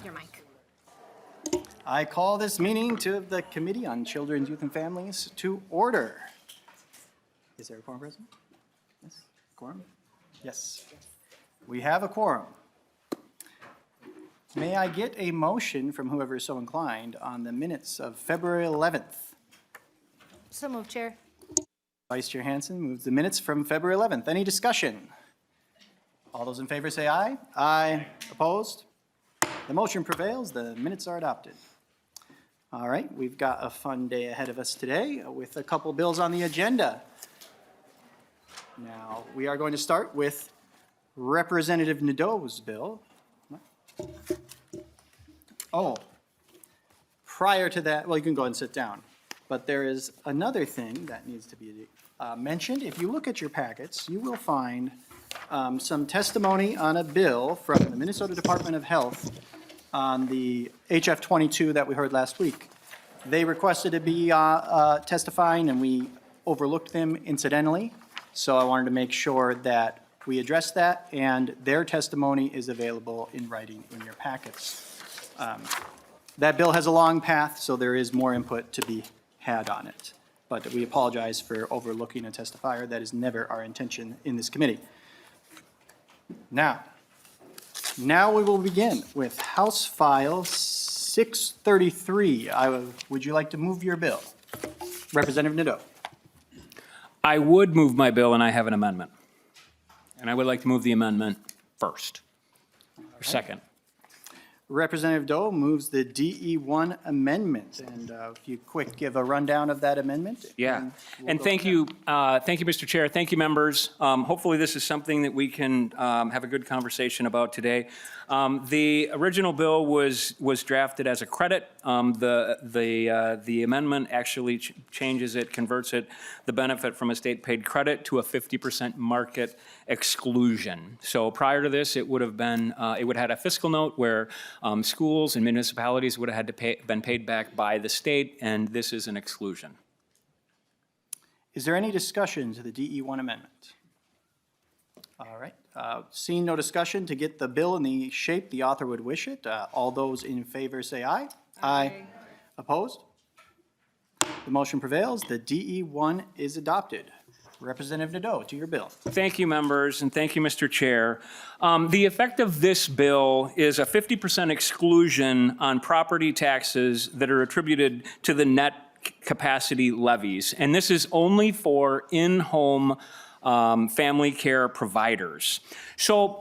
Your mic. I call this meeting to the Committee on Children, Youth, and Families to order. Is there a quorum present? Yes. Quorum? Yes. We have a quorum. May I get a motion from whoever is so inclined on the minutes of February 11th? So moved, Chair. Vice Chair Hansen moves the minutes from February 11th. Any discussion? All those in favor say aye. Aye. Opposed? The motion prevails. The minutes are adopted. All right, we've got a fun day ahead of us today with a couple bills on the agenda. Now, we are going to start with Representative Nadeau's bill. Oh, prior to that, well, you can go ahead and sit down. But there is another thing that needs to be mentioned. If you look at your packets, you will find some testimony on a bill from the Minnesota Department of Health on the HF 22 that we heard last week. They requested to be testifying, and we overlooked them incidentally. So I wanted to make sure that we address that, and their testimony is available in writing in your packets. That bill has a long path, so there is more input to be had on it. But we apologize for overlooking a testifier. That is never our intention in this committee. Now we will begin with House File 633. Would you like to move your bill? Representative Nadeau. I would move my bill, and I have an amendment. And I would like to move the amendment first, or second. Representative Doe moves the DE1 amendment. And if you quick give a rundown of that amendment. Yeah, and thank you, Mr. Chair. Thank you, members. Hopefully this is something that we can have a good conversation about today. The original bill was drafted as a credit. The amendment actually changes it, converts it, the benefit from a state-paid credit to a 50% market exclusion. So prior to this, it would have been, it would have had a fiscal note where schools and municipalities would have had to been paid back by the state, and this is an exclusion. Is there any discussion to the DE1 amendment? All right. Seeing no discussion, to get the bill in the shape the author would wish it, all those in favor say aye. Aye. Opposed? The motion prevails. The DE1 is adopted. Representative Nadeau, to your bill. Thank you, members, and thank you, Mr. Chair. The effect of this bill is a 50% exclusion on property taxes that are attributed to the net capacity levies. And this is only for in-home family care providers. So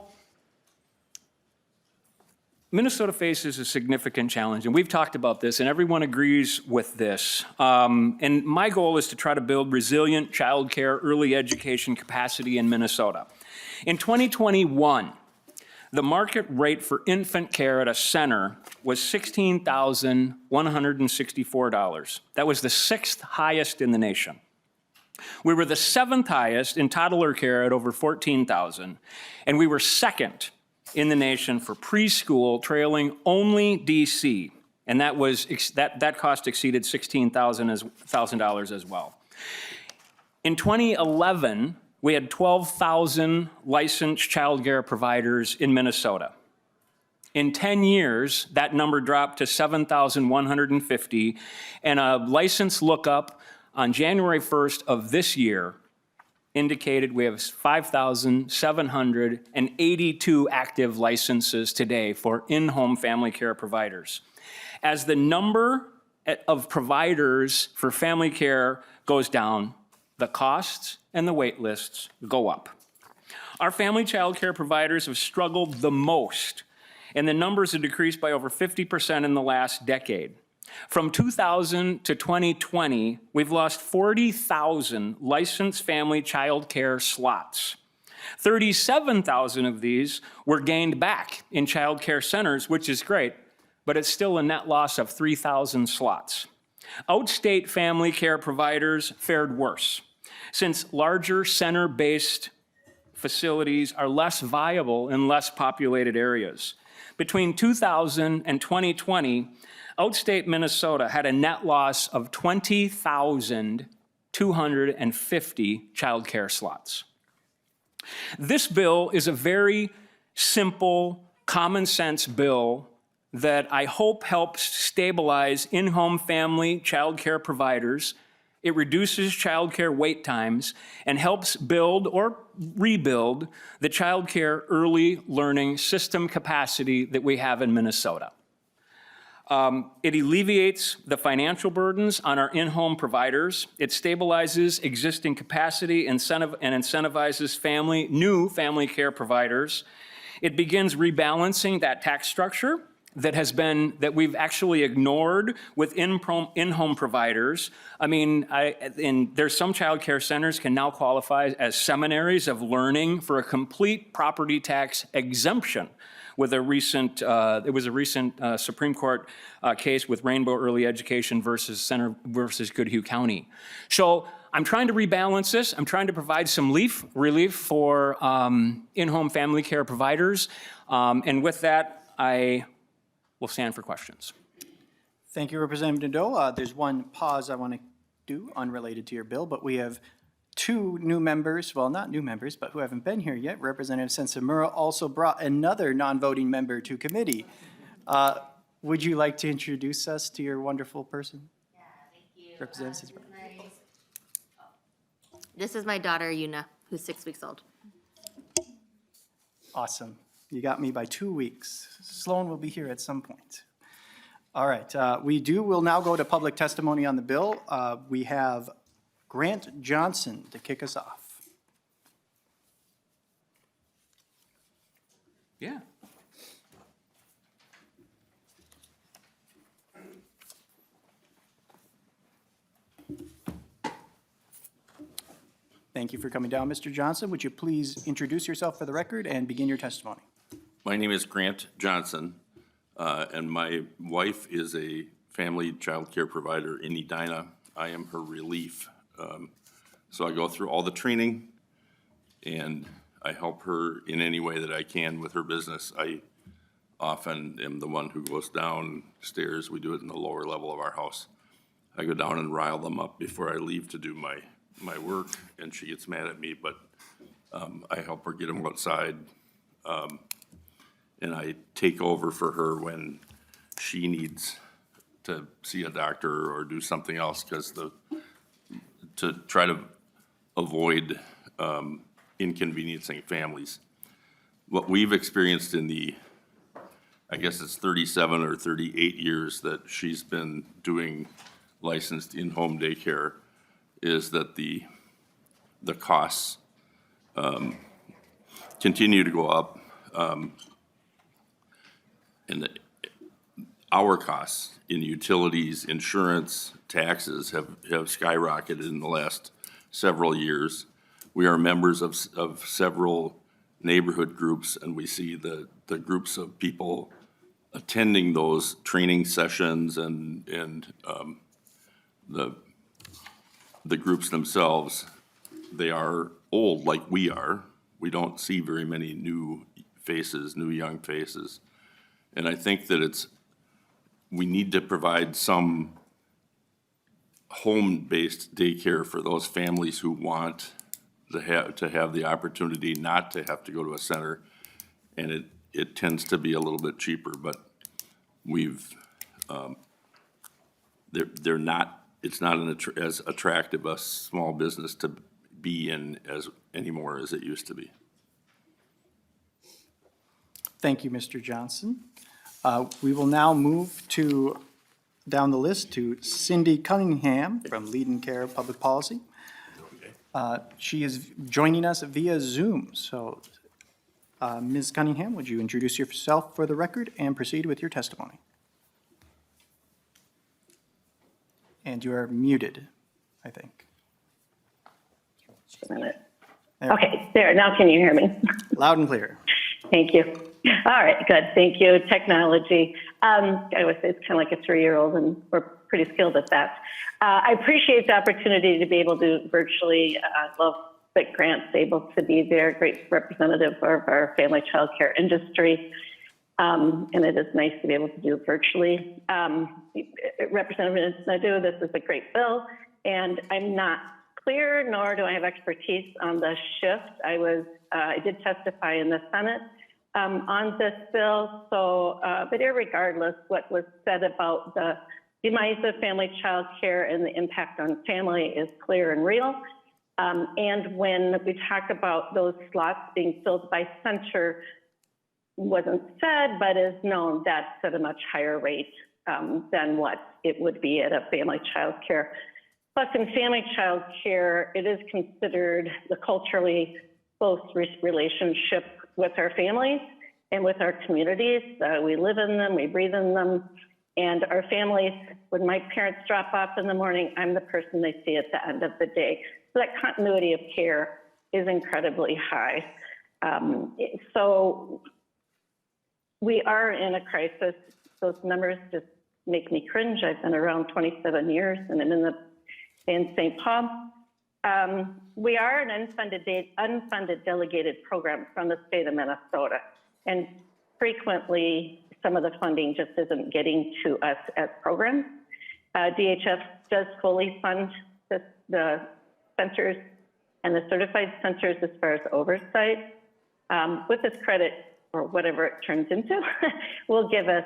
Minnesota faces a significant challenge, and we've talked about this, and everyone agrees with this. And my goal is to try to build resilient child care, early education capacity in Minnesota. In 2021, the market rate for infant care at a center was $16,164. That was the 6th highest in the nation. We were the 7th highest in toddler care at over $14,000, and we were 2nd in the nation for preschool, trailing only DC, and that cost exceeded $16,000 as well. In 2011, we had 12,000 licensed child care providers in Minnesota. In 10 years, that number dropped to 7,150, and a license lookup on January 1st of this year indicated we have 5,782 active licenses today for in-home family care providers. As the number of providers for family care goes down, the costs and the wait lists go up. Our family child care providers have struggled the most, and the numbers have decreased by over 50% in the last decade. From 2000 to 2020, we've lost 40,000 licensed family child care slots. 37,000 of these were gained back in child care centers, which is great, but it's still a net loss of 3,000 slots. Outstate family care providers fared worse, since larger center-based facilities are less viable in less populated areas. Between 2000 and 2020, outstate Minnesota had a net loss of 20,250 childcare slots. This bill is a very simple common sense bill that I hope helps stabilize in-home family child care providers. It reduces child care wait times and helps build or rebuild the child care early learning system capacity that we have in Minnesota. It alleviates the financial burdens on our in-home providers. It stabilizes existing capacity and incentivizes new family care providers. It begins rebalancing that tax structure that we've actually ignored with in-home providers. I mean, there's some child care centers can now qualify as seminaries of learning for a complete property tax exemption with a recent, Supreme Court case with Rainbow Early Education versus Goodhue County. So I'm trying to rebalance this. I'm trying to provide some relief for in-home family care providers. And with that, I will stand for questions. Thank you, Representative Nadeau. There's one pause I want to do unrelated to your bill, but we have two new members, well, not new members, but who haven't been here yet. Representative Sensimura also brought another non-voting member to committee. Would you like to introduce us to your wonderful person? Yeah, thank you. Representative Sensimura. This is my daughter, Yuna, who's 6 weeks old. Awesome. You got me by 2 weeks. Sloan will be here at some point. All right, we'll now go to public testimony on the bill. We have Grant Johnson to kick us off. Yeah. Thank you for coming down, Mr. Johnson. Would you please introduce yourself for the record and begin your testimony? My name is Grant Johnson, and my wife is a family child care provider in Edina. I am her relief. So I go through all the training, and I help her in any way that I can with her business. I often am the one who goes downstairs. We do it in the lower level of our house. I go down and rile them up before I leave to do my work, and she gets mad at me, but I help her get them outside. And I take over for her when she needs to see a doctor or do something else, because to try to avoid inconveniencing families. What we've experienced in the, I guess it's 37 or 38 years that she's been doing licensed in-home daycare, is that the costs continue to go up. And our costs in utilities, insurance, taxes have skyrocketed in the last several years. We are members of several neighborhood groups, and we see the groups of people attending those training sessions and the groups themselves. They are old like we are. We don't see very many new young faces. And I think that we need to provide some home-based daycare for those families who want to have the opportunity not to have to go to a center. And it tends to be a little bit cheaper, but it's not as attractive a small business to be in anymore as it used to be. Thank you, Mr. Johnson. We will now move down the list to Cindy Cunningham from Lead and Care Public Policy. She is joining us via Zoom. So, Ms. Cunningham, would you introduce yourself for the record and proceed with your testimony? And you are muted, I think. Just a minute. Okay, there, now can you hear me? Loud and clear. Thank you. All right, good, thank you. Technology. I would say it's kind of like a 3-year-old, and we're pretty skilled at that. I appreciate the opportunity to be able to virtually, love that Grant's able to be there, great representative of our family child care industry. And it is nice to be able to do it virtually. Representative Nadeau, this is a great bill, and I'm not clear, nor do I have expertise on the shift. I did testify in the Senate on this bill. So, but irregardless, what was said about the demise of family child care and the impact on family is clear and real. And when we talk about those slots being filled by censure, wasn't said, but is known that's at a much higher rate than what it would be at a family child care. Plus, in family child care, it is considered the culturally close relationship with our families and with our communities. We live in them, we breathe in them, and our families, when my parents drop off in the morning, I'm the person they see at the end of the day. So that continuity of care is incredibly high. So we are in a crisis. Those numbers just make me cringe. I've been around 27 years and I'm in St. Paul. We are an unfunded delegated program from the state of Minnesota. And frequently, some of the funding just isn't getting to us as programs. DHS does fully fund the centers and the certified centers as far as oversight. With this credit, or whatever it turns into, will give us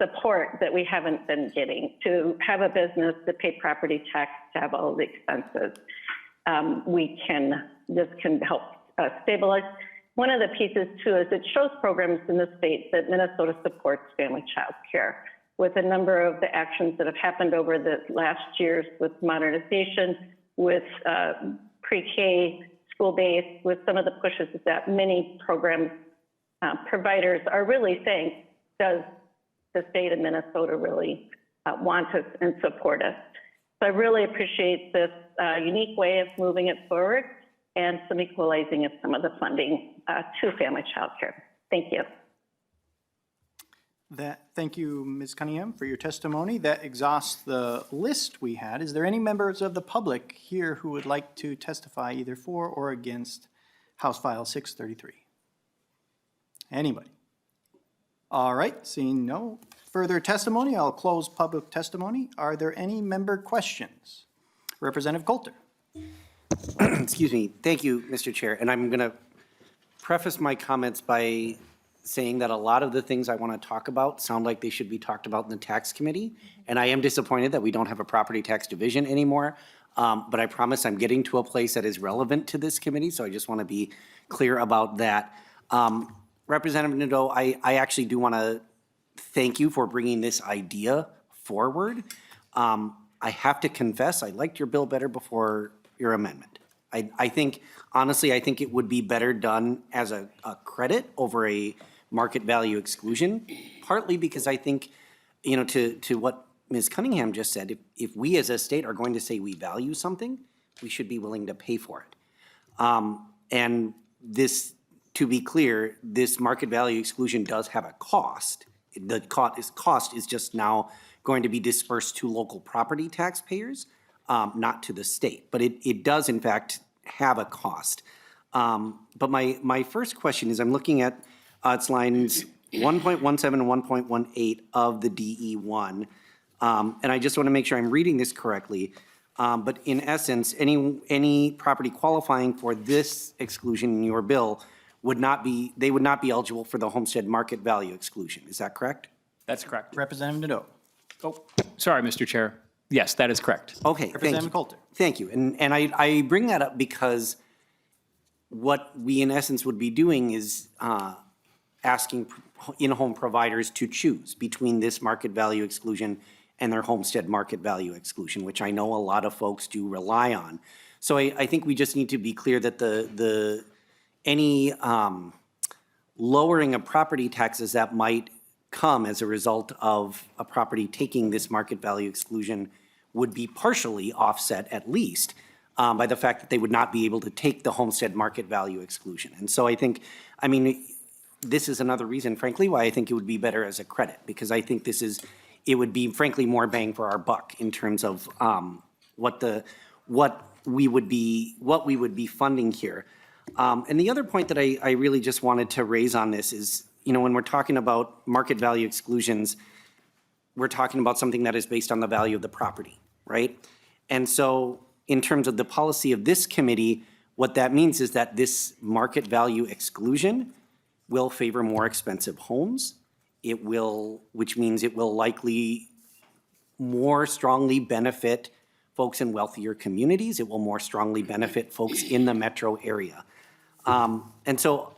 support that we haven't been getting to have a business, to pay property tax, to have all the expenses. This can help stabilize. One of the pieces too is it shows programs in the state that Minnesota supports family child care with a number of the actions that have happened over the last years with modernization, with pre-K, school-based, with some of the pushes that many program providers are really saying, does the state of Minnesota really want us and support us? So I really appreciate this unique way of moving it forward and some equalizing of some of the funding to family child care. Thank you. Thank you, Ms. Cunningham, for your testimony. That exhausts the list we had. Is there any members of the public here who would like to testify either for or against House File 633? Anybody? All right, seeing no further testimony, I'll close public testimony. Are there any member questions? Representative Coulter. Excuse me. Thank you, Mr. Chair. And I'm going to preface my comments by saying that a lot of the things I want to talk about sound like they should be talked about in the tax committee. And I am disappointed that we don't have a property tax division anymore. But I promise I'm getting to a place that is relevant to this committee. So I just want to be clear about that. Representative Nadeau, I actually do want to thank you for bringing this idea forward. I have to confess, I liked your bill better before your amendment. I think, honestly, I think it would be better done as a credit over a market value exclusion, partly because I think, you know, to what Ms. Cunningham just said, if we as a state are going to say we value something, we should be willing to pay for it. And this, to be clear, this market value exclusion does have a cost. The cost is just now going to be dispersed to local property taxpayers, not to the state. But it does, in fact, have a cost. But my first question is, I'm looking at it's lines 1.17 and 1.18 of the DE1. And I just want to make sure I'm reading this correctly. But in essence, any property qualifying for this exclusion in your bill would not be eligible for the homestead market value exclusion. Is that correct? That's correct. Representative Nadeau. Oh, sorry, Mr. Chair. Yes, that is correct. Okay, thank you. Representative Coulter. Thank you. And I bring that up because what we in essence would be doing is asking in-home providers to choose between this market value exclusion and their homestead market value exclusion, which I know a lot of folks do rely on. So I think we just need to be clear that any lowering of property taxes that might come as a result of a property taking this market value exclusion would be partially offset, at least, by the fact that they would not be able to take the homestead market value exclusion. And so I think, I mean, this is another reason, frankly, why I think it would be better as a credit, because I think it would be, frankly, more bang for our buck in terms of what we would be funding here. And the other point that I really just wanted to raise on this is, you know, when we're talking about market value exclusions, we're talking about something that is based on the value of the property, right? And so in terms of the policy of this committee, what that means is that this market value exclusion will favor more expensive homes. It will, which means it will likely more strongly benefit folks in wealthier communities. It will more strongly benefit folks in the metro area. And so,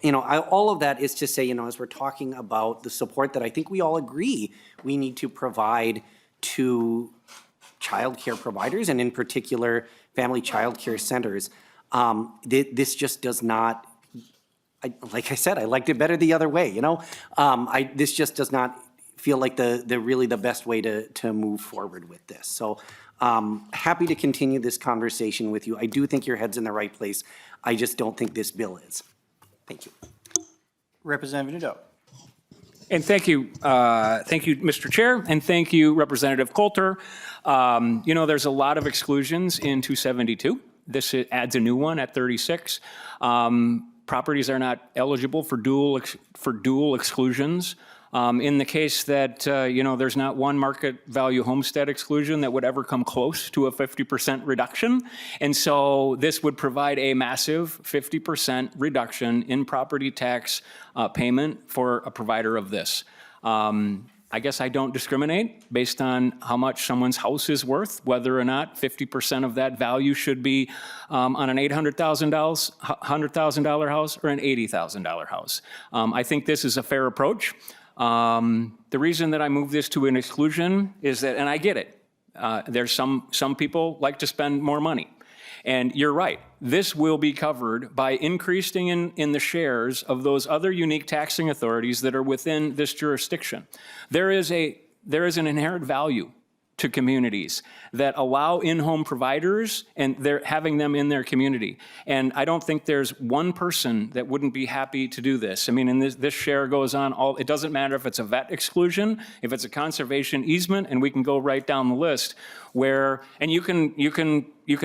all of that is to say, as we're talking about the support that I think we all agree we need to provide to childcare providers, and in particular, family childcare centers, this just does not, like I said, I liked it better the other way, this just does not feel like the really the best way to move forward with this. So happy to continue this conversation with you. I do think your head's in the right place. I just don't think this bill is. Thank you. Representative Nadeau. And thank you, Mr. Chair, and thank you, Representative Coulter. There's a lot of exclusions in 272. This adds a new one at 36. Properties are not eligible for dual exclusions. In the case that, there's not one market value homestead exclusion that would ever come close to a 50% reduction. And so this would provide a massive 50% reduction in property tax payment for a provider of this. I guess I don't discriminate based on how much someone's house is worth, whether or not 50% of that value should be on an $100,000 house or an $80,000 house. I think this is a fair approach. The reason that I move this to an exclusion is that, and I get it, there's some people like to spend more money. And you're right, this will be covered by increasing in the shares of those other unique taxing authorities that are within this jurisdiction. There is an inherent value to communities that allow in-home providers and they're having them in their community. And I don't think there's one person that wouldn't be happy to do this. I mean, and this share goes on it doesn't matter if it's a vet exclusion, if it's a conservation easement, and we can go right down the list where, and you can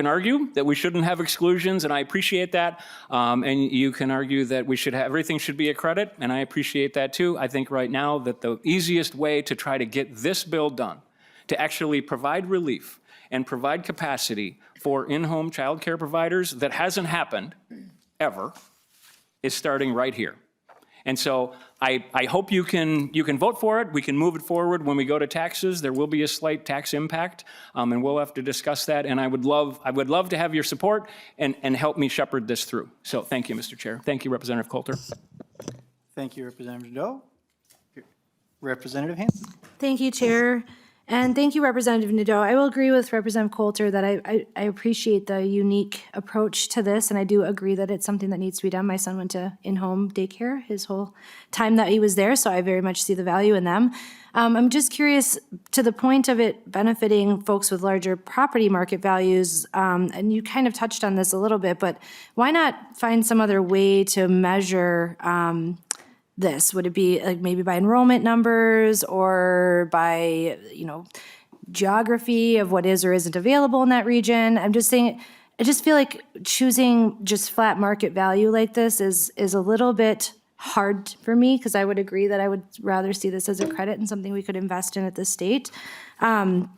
argue that we shouldn't have exclusions, and I appreciate that. And you can argue that everything should be a credit, and I appreciate that too. I think right now that the easiest way to try to get this bill done, to actually provide relief and provide capacity for in-home child care providers that hasn't happened ever, is starting right here. And so I hope you can vote for it. We can move it forward. When we go to taxes, there will be a slight tax impact, and we'll have to discuss that. And I would love to have your support and help me shepherd this through. So thank you, Mr. Chair. Thank you, Representative Coulter. Thank you, Representative Nadeau. Representative Hansen. Thank you, Chair. And thank you, Representative Nadeau. I will agree with Representative Coulter that I appreciate the unique approach to this, and I do agree that it's something that needs to be done. My son went to in-home daycare his whole time that he was there, so I very much see the value in them. I'm just curious, to the point of it benefiting folks with larger property market values, and you kind of touched on this a little bit, but why not find some other way to measure this? Would it be like maybe by enrollment numbers or by, geography of what is or isn't available in that region? I'm just saying, I just feel like choosing just flat market value like this is a little bit hard for me, because I would agree that I would rather see this as a credit and something we could invest in at the state. And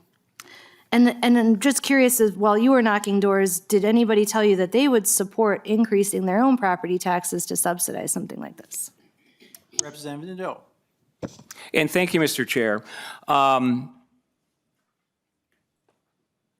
I'm just curious, as while you were knocking doors, did anybody tell you that they would support increasing their own property taxes to subsidize something like this? Representative Nadeau. And thank you, Mr. Chair.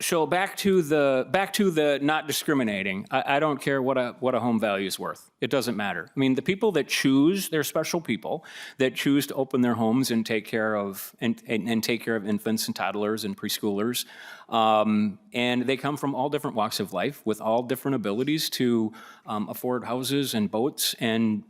So back to the not discriminating. I don't care what a home value is worth. It doesn't matter. I mean, the people that choose, they're special people that choose to open their homes and take care of take care of infants and toddlers and preschoolers. And they come from all different walks of life with all different abilities to afford houses and boats and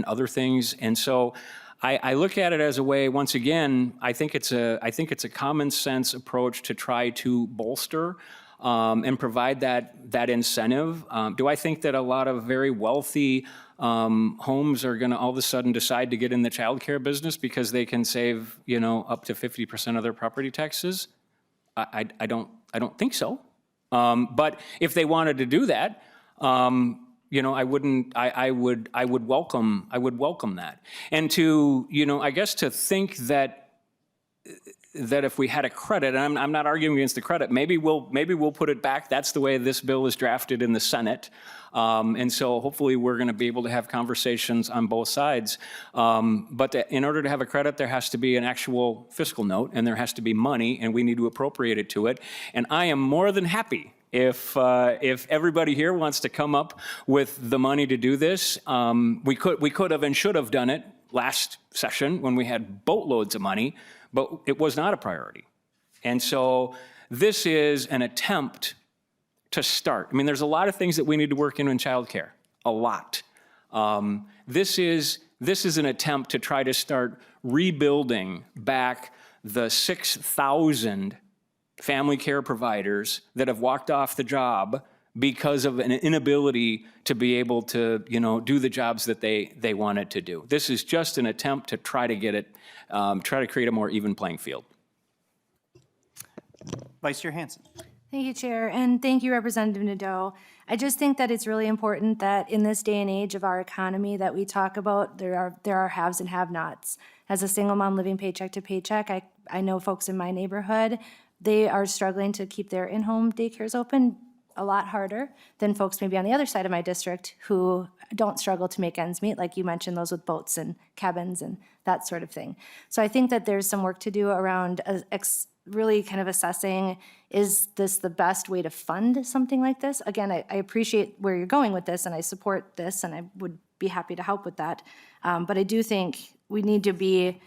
other things. And so I look at it as a way, once again, I think it's a common sense approach to try to bolster and provide that incentive. Do I think that a lot of very wealthy homes are going to all of a sudden decide to get in the child care business because they can save, up to 50% of their property taxes? I don't think so. But if they wanted to do that, I would welcome that. And to, I guess to think that that if we had a credit, and I'm not arguing against the credit, maybe we'll put it back. That's the way this bill is drafted in the Senate. And so hopefully we're going to be able to have conversations on both sides. But in order to have a credit, there has to be an actual fiscal note, and there has to be money, and we need to appropriate it to it. And I am more than happy if everybody here wants to come up with the money to do this. We could have and should have done it last session when we had boatloads of money, but it was not a priority. And so this is an attempt to start. I mean, there's a lot of things that we need to work in childcare, a lot. This is an attempt to try to start rebuilding back the 6,000 family care providers that have walked off the job because of an inability to be able to, do the jobs that they wanted to do. This is just an attempt to try to get it, try to create a more even playing field. Vice Chair Hansen. Thank you, Chair, and thank you, Representative Nadeau. I just think that it's really important that in this day and age of our economy that we talk about there are haves and have-nots. As a single mom living paycheck to paycheck, I know folks in my neighborhood, they are struggling to keep their in-home daycares open a lot harder than folks maybe on the other side of my district who don't struggle to make ends meet, like you mentioned, those with boats and cabins and that sort of thing. So I think that there's some work to do around really kind of assessing, is this the best way to fund something like this? Again, I appreciate where you're going with this, and I support this, and I would be happy to help with that. But I do think we need to be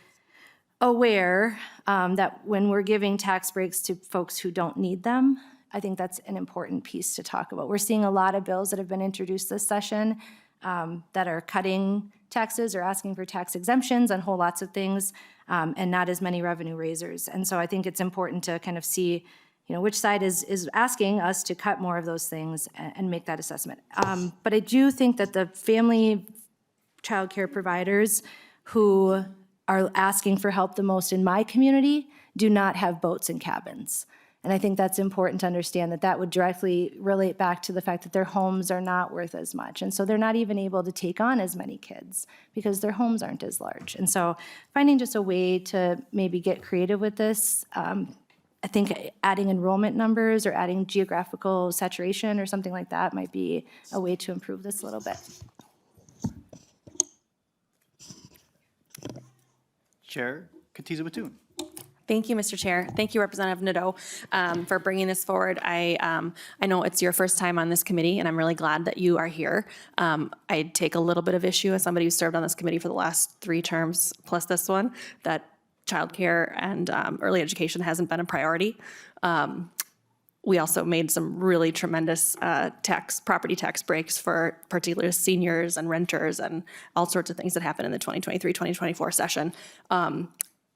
aware that when we're giving tax breaks to folks who don't need them, I think that's an important piece to talk about. We're seeing a lot of bills that have been introduced this session that are cutting taxes or asking for tax exemptions on whole lots of things, and not as many revenue raisers. And so I think it's important to kind of see, which side is asking us to cut more of those things and make that assessment. But I do think that the family child care providers who are asking for help the most in my community do not have boats and cabins. And I think that's important to understand that would directly relate back to the fact that their homes are not worth as much. And so they're not even able to take on as many kids because their homes aren't as large. And so finding just a way to maybe get creative with this, I think adding enrollment numbers or adding geographical saturation or something like that might be a way to improve this a little bit. Chair Katiza Batoon. Thank you, Mr. Chair. Thank you, Representative Nadeau, for bringing this forward. I know it's your first time on this committee, and I'm really glad that you are here. I take a little bit of issue as somebody who served on this committee for the last 3 terms, plus this one, that childcare and early education hasn't been a priority. We also made some really tremendous property tax breaks for particularly seniors and renters and all sorts of things that happened in the 2023-2024 session.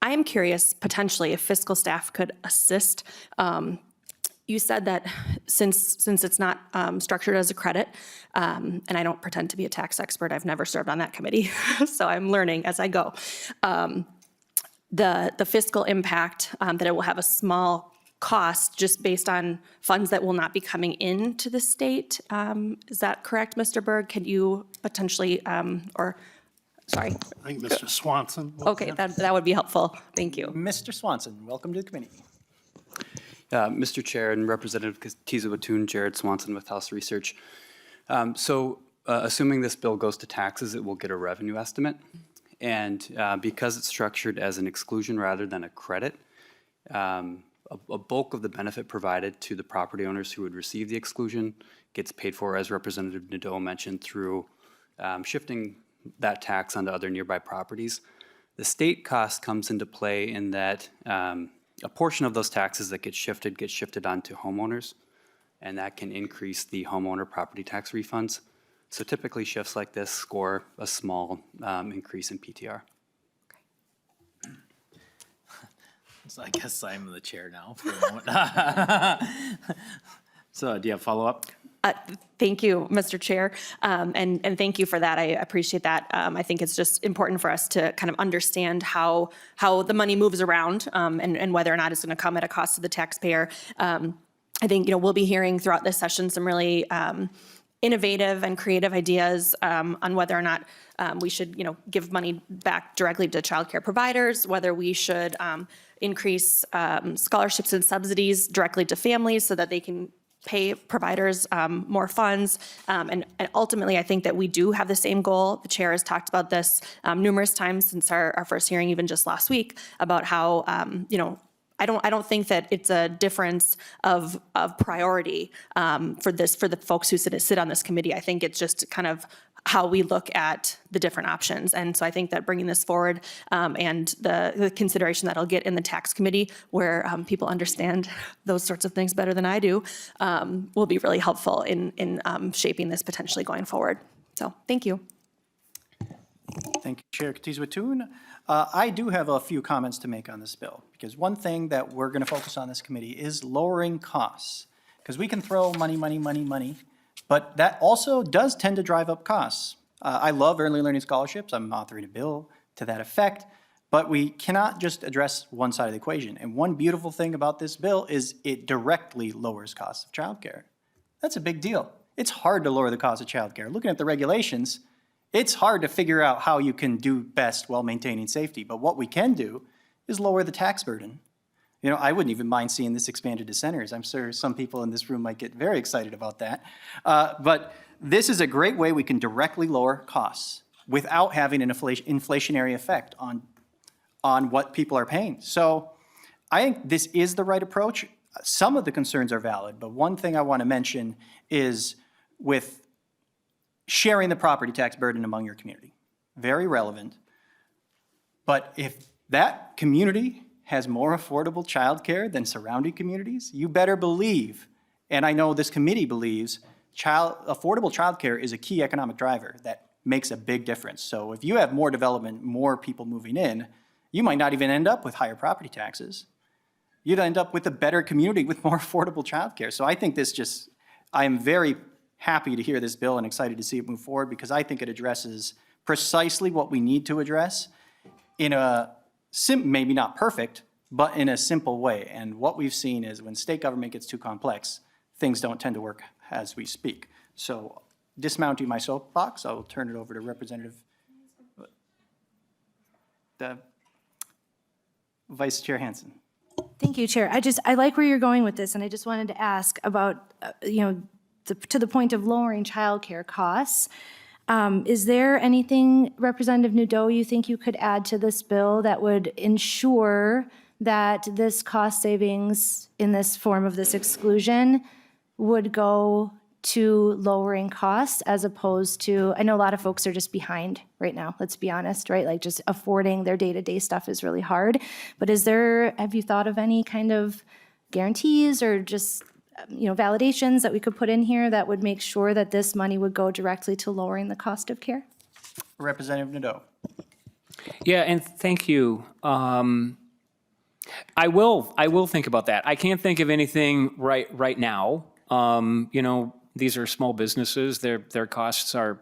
I am curious, potentially, if fiscal staff could assist. You said that since it's not structured as a credit, and I don't pretend to be a tax expert, I've never served on that committee, so I'm learning as I go. The fiscal impact, that it will have a small cost just based on funds that will not be coming into the state. Is that correct, Mr. Berg? Could you potentially, sorry. I think Mr. Swanson. Okay, that would be helpful. Thank you. Mr. Swanson, welcome to the committee. Mr. Chair and Representative Katiza Batoon, Jared Swanson with House Research. Assuming this bill goes to taxes, it will get a revenue estimate. And because it's structured as an exclusion rather than a credit, a bulk of the benefit provided to the property owners who would receive the exclusion gets paid for, as Representative Nadeau mentioned, through shifting that tax onto other nearby properties. The state cost comes into play in that a portion of those taxes that get shifted onto homeowners, and that can increase the homeowner property tax refunds. So typically shifts like this score a small increase in PTR. So I guess I'm the chair now for a moment. So do you have follow-up? Thank you, Mr. Chair, and thank you for that. I appreciate that. I think it's just important for us to kind of understand how the money moves around and whether or not it's going to come at a cost to the taxpayer. I think we'll be hearing throughout this session some really innovative and creative ideas on whether or not we should, give money back directly to childcare providers, whether we should increase scholarships and subsidies directly to families so that they can pay providers more funds. And ultimately, I think that we do have the same goal. The chair has talked about this numerous times since our first hearing, even just last week, about how, I don't think that it's a difference of priority for the folks who sit on this committee. I think it's just kind of how we look at the different options. And so I think that bringing this forward and the consideration that I'll get in the tax committee, where people understand those sorts of things better than I do, will be really helpful in shaping this potentially going forward. So thank you. Thank you, Chair Katiz-Watun. I do have a few comments to make on this bill, because one thing that we're going to focus on this committee is lowering costs, because we can throw money, but that also does tend to drive up costs. I love early learning scholarships. I'm authoring a bill to that effect, but we cannot just address one side of the equation. And one beautiful thing about this bill is it directly lowers costs of childcare. That's a big deal. It's hard to lower the cost of childcare. Looking at the regulations, it's hard to figure out how you can do best while maintaining safety. But what we can do is lower the tax burden. I wouldn't even mind seeing this expanded to centers. I'm sure some people in this room might get very excited about that. But this is a great way we can directly lower costs without having an inflationary effect on what people are paying. So I think this is the right approach. Some of the concerns are valid, but one thing I want to mention is with sharing the property tax burden among your community. Very relevant. But if that community has more affordable childcare than surrounding communities, you better believe, and I know this committee believes, affordable childcare is a key economic driver that makes a big difference. So if you have more development, more people moving in, you might not even end up with higher property taxes. You'd end up with a better community with more affordable childcare. So I think I am very happy to hear this bill and excited to see it move forward, because I think it addresses precisely what we need to address in a maybe not perfect, but in a simple way. And what we've seen is when state government gets too complex, things don't tend to work as we speak. So dismounting my soapbox, I will turn it over to Representative Vice Chair Hansen. Thank you, Chair. I like where you're going with this, and I just wanted to ask about, to the point of lowering childcare costs. Is there anything, Representative Nadeau, you think you could add to this bill that would ensure that this cost savings in this form of this exclusion would go to lowering costs as opposed to, I know a lot of folks are just behind right now, let's be honest, right? Like just affording their day-to-day stuff is really hard. But have you thought of any kind of guarantees or just validations that we could put in here that would make sure that this money would go directly to lowering the cost of care? Representative Nadeau. Yeah, and thank you. I will think about that. I can't think of anything right now. These are small businesses. Their costs are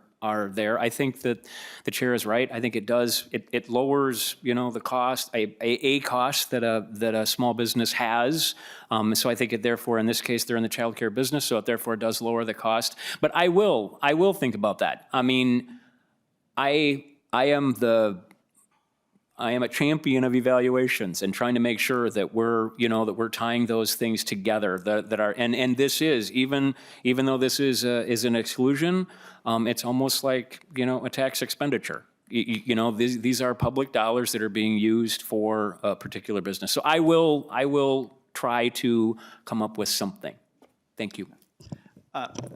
there. I think that the chair is right. I think it does. It lowers the cost, a cost that a small business has. So I think therefore in this case they're in the child care business, so it therefore does lower the cost. But I will think about that. I mean, I am a champion of evaluations and trying to make sure that we're tying those things together and this is even though this is an exclusion, it's almost like a tax expenditure. These are public dollars that are being used for a particular business. So I will try to come up with something. Thank you.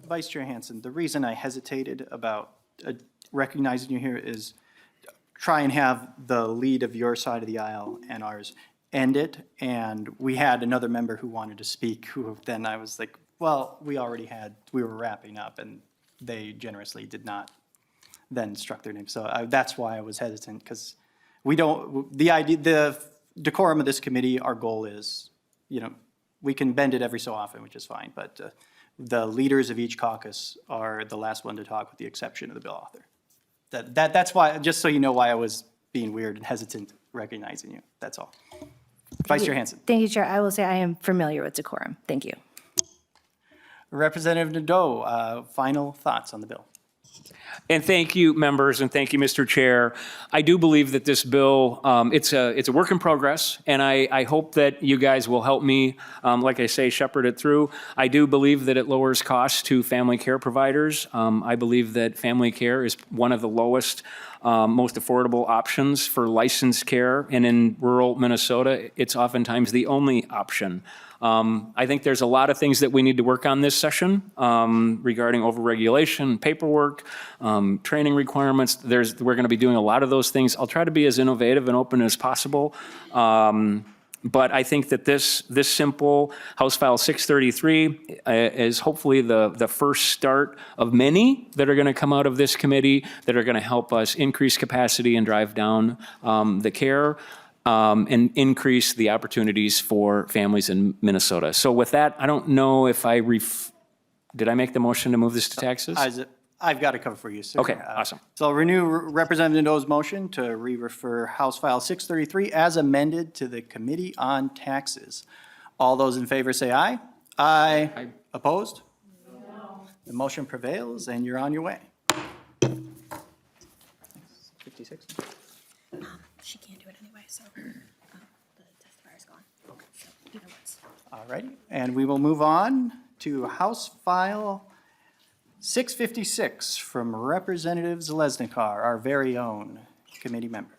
Vice Chair Hansen, the reason I hesitated about recognizing you here is try and have the lead of your side of the aisle and ours end it. And we had another member who wanted to speak, who then I was like, well, we were wrapping up, and they generously did not then struck their name. So that's why I was hesitant, because the decorum of this committee, our goal is, we can bend it every so often, which is fine, but the leaders of each caucus are the last one to talk with the exception of the bill author. That's why, just so you know why I was being weird and hesitant recognizing you. That's all. Vice Chair Hansen. Thank you, Chair. I will say I am familiar with decorum. Thank you. Representative Nadeau, final thoughts on the bill. And thank you, members, and thank you, Mr. Chair. I do believe that this bill, it's a work in progress, and I hope that you guys will help me, like I say, shepherd it through. I do believe that it lowers costs to family care providers. I believe that family care is one of the lowest, most affordable options for licensed care, and in rural Minnesota, it's oftentimes the only option. I think there's a lot of things that we need to work on this session regarding overregulation, paperwork, training requirements. We're going to be doing a lot of those things. I'll try to be as innovative and open as possible. But I think that this simple House File 633 is hopefully the first start of many that are going to come out of this committee that are going to help us increase capacity and drive down the care. And increase the opportunities for families in Minnesota. So with that, I don't know if did I make the motion to move this to taxes? I've got it covered for you, sir. Okay, awesome. So I'll renew Representative Nadeau's motion to re-refer House File 633 as amended to the Committee on Taxes. All those in favor say aye. Aye. Opposed? No. The motion prevails and you're on your way. 56. She can't do it anyway, so the testifier's gone. Okay. So either one's. All righty, and we will move on to House File 656 from Representative Zeleznikar, our very own committee member.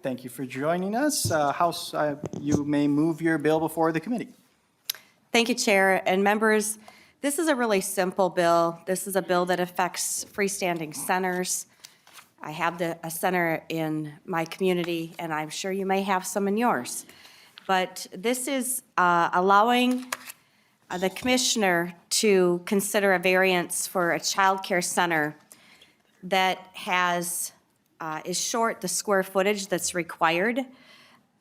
Thank you for joining us. House, you may move your bill before the committee. Thank you, Chair and members. This is a really simple bill. This is a bill that affects freestanding centers. I have a center in my community, and I'm sure you may have some in yours. But this is allowing the commissioner to consider a variance for a child care center that is short the square footage that's required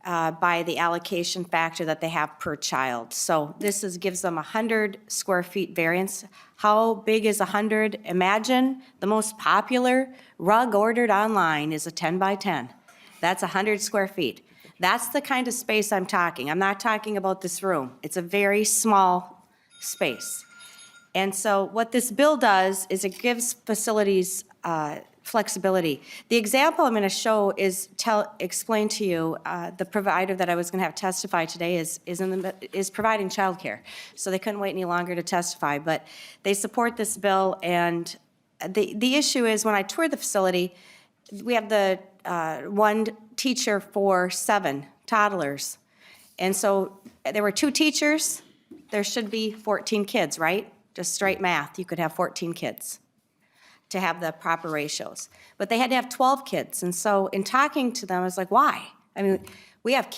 by the allocation factor that they have per child. So this gives them 100 square feet variance. How big is 100? Imagine the most popular rug ordered online is a 10 by 10. That's 100 square feet. That's the kind of space I'm talking. I'm not talking about this room. It's a very small space. And so what this bill does is it gives facilities flexibility. The example I'm going to show explain to you the provider that I was going to have testify today is providing childcare. So they couldn't wait any longer to testify, but they support this bill. And the issue is when I toured the facility, we have the one teacher for 7 toddlers. And so there were 2 teachers. There should be 14 kids, right? Just straight math, you could have 14 kids to have the proper ratios. But they had to have 12 kids. And so in talking to them, I was like, why? I mean, we have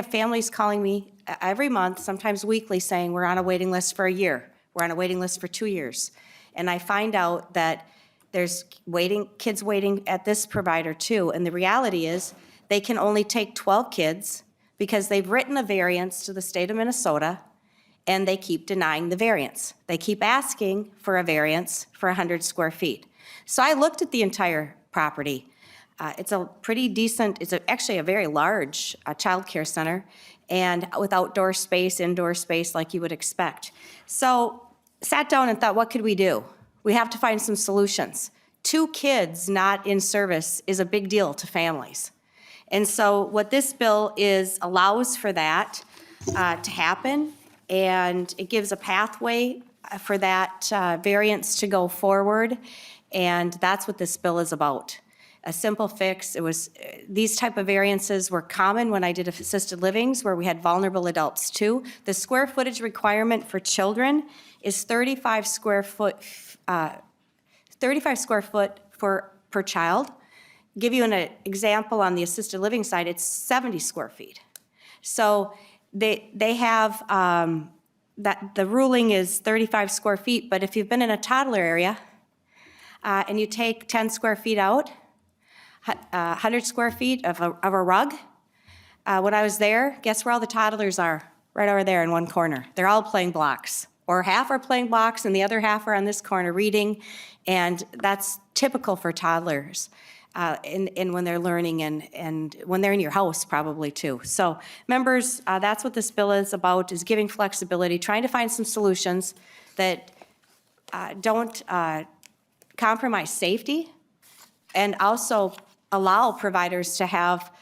families calling me every month, sometimes weekly, saying we're on a waiting list for a year. We're on a waiting list for 2 years. And I find out that there's kids waiting at this provider too. And the reality is they can only take 12 kids because they've written a variance to the state of Minnesota and they keep denying the variance. They keep asking for a variance for 100 square feet. So I looked at the entire property. It's a pretty decent, actually a very large child care center, and with outdoor space, indoor space like you would expect. So sat down and thought, what could we do? We have to find some solutions. 2 kids not in service is a big deal to families. And so what this bill allows for that to happen, and it gives a pathway for that variance to go forward, and that's what this bill is about. A simple fix. These type of variances were common when I did assisted livings where we had vulnerable adults too. The square footage requirement for children is 35 square foot per child. Give you an example on the assisted living side, it's 70 square feet. So they have, that the ruling is 35 square feet, but if you've been in a toddler area and you take 10 square feet out, 100 square feet of a rug, when I was there, guess where all the toddlers are? Right over there in one corner. They're all playing blocks. or half are playing blocks and the other half are on this corner reading. And that's typical for toddlers in when they're learning and when they're in your house probably too. So members, that's what this bill is about, is giving flexibility, trying to find some solutions that don't compromise safety, and also allow providers to have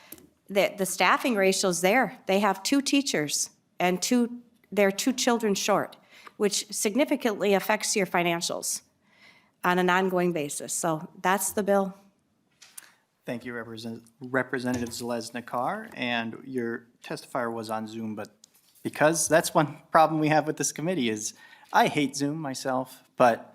the staffing ratios there. They have 2 teachers and they're 2 children short, which significantly affects your financials on an ongoing basis. So that's the bill. Thank you, Representative Zeleznikar, and your testifier was on Zoom, but because that's one problem we have with this committee is I hate Zoom myself, but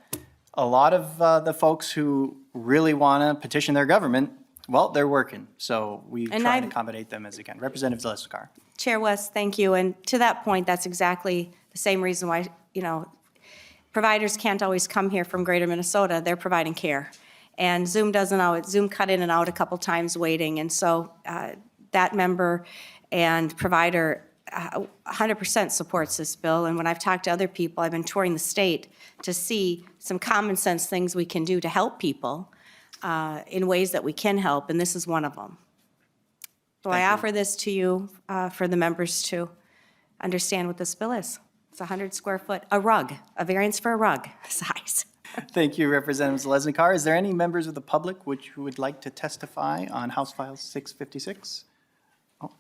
a lot of the folks who really want to petition their government, well, they're working, so we And try and I've- accommodate them as we can. Representative Zeleznikar. Chair West, thank you. And to that point, that's exactly the same reason why, providers can't always come here from greater Minnesota. They're providing care. And Zoom doesn't always, Zoom cut in and out a couple times waiting. And so that member and provider 100% supports this bill. And when I've talked to other people, I've been touring the state to see some common sense things we can do to help people in ways that we can help, and this is one of them. So I offer this to you for the members to understand what this bill is. It's 100 square foot, a rug, a variance for a rug size. Thank you, Representative Zeleznikar. Is there any members of the public who would like to testify on House File 656? Oh.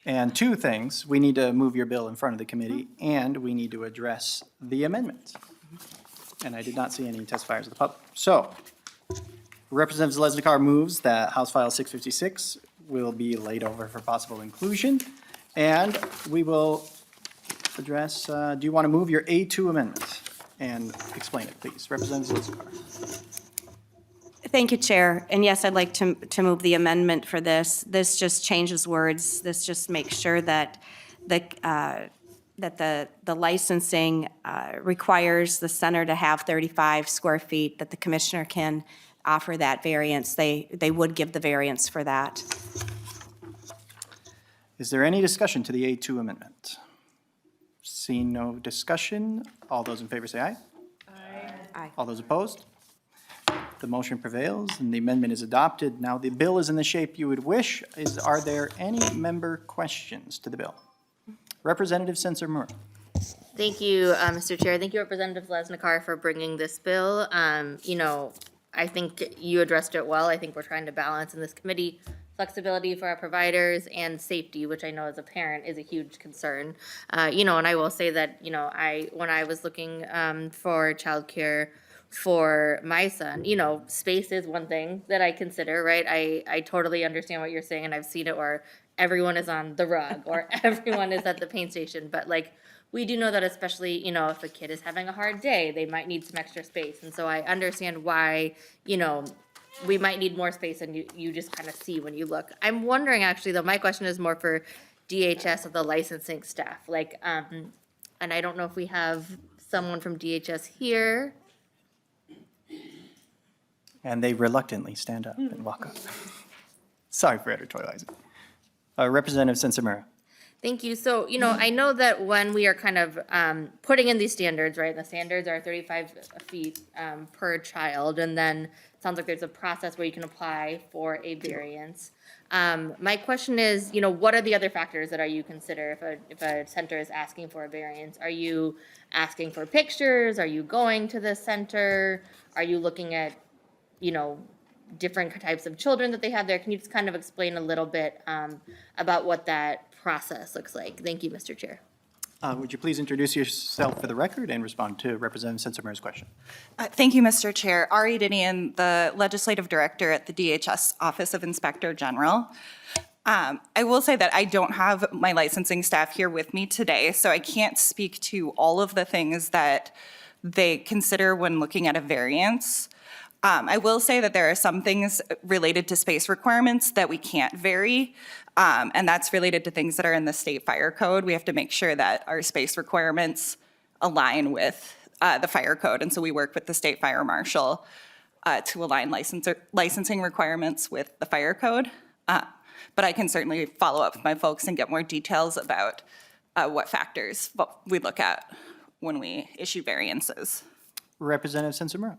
And 2 things. We need to move your bill in front of the committee, and we need to address the amendment. And I did not see any testifiers of the public. So, Representative Zeleznikar moves that House File 656 will be laid over for possible inclusion, and we will address, do you want to move your A2 amendment? And explain it, please. Representative Zeleznikar. Thank you, Chair. And yes, I'd like to move the amendment for this. This just changes words. This just makes sure that the licensing requires the center to have 35 square feet, that the commissioner can offer that variance. They would give the variance for that. Is there any discussion to the A2 amendment? Seeing no discussion, all those in favor say aye. Aye. All those opposed? The motion prevails and the amendment is adopted. Now, the bill is in the shape you would wish. Are there any member questions to the bill? Representative Sensor-Mura. Thank you, Mr. Chair. Thank you, Representative Zeleznikar, for bringing this bill. I think you addressed it well. I think we're trying to balance in this committee flexibility for our providers and safety, which I know as a parent is a huge concern. And I will say that, when I was looking for childcare for my son, space is one thing that I consider, right? I totally understand what you're saying, and I've seen it where everyone is on the rug or everyone is at the paint station. But we do know that especially, if a kid is having a hard day, they might need some extra space. And so I understand why, we might need more space than you just kind of see when you look. I'm wondering actually, though, my question is more for DHS of the licensing staff. And I don't know if we have someone from DHS here. And they reluctantly stand up and walk up. Sorry for editorializing. Representative Sensor-Mura. Thank you. So, I know that when we are kind of putting in these standards, right, the standards are 35 feet per child, and then it sounds like there's a process where you can apply for a variance. My question is, what are the other factors that you consider if a center is asking for a variance? Are you asking for pictures? Are you going to the center? Are you looking at, different types of children that they have there? Can you just kind of explain a little bit about what that process looks like? Thank you, Mr. Chair. Would you please introduce yourself for the record and respond to Representative Sensor-Mura's question? Thank you, Mr. Chair. Ari Dinian, the Legislative Director at the DHS Office of Inspector General. I will say that I don't have my licensing staff here with me today, so I can't speak to all of the things that they consider when looking at a variance. I will say that there are some things related to space requirements that we can't vary, and that's related to things that are in the state fire code. We have to make sure that our space requirements align with the fire code, and so we work with the state fire marshal to align licensing requirements with the fire code. But I can certainly follow up with my folks and get more details about what factors we look at when we issue variances. Representative Sensimura.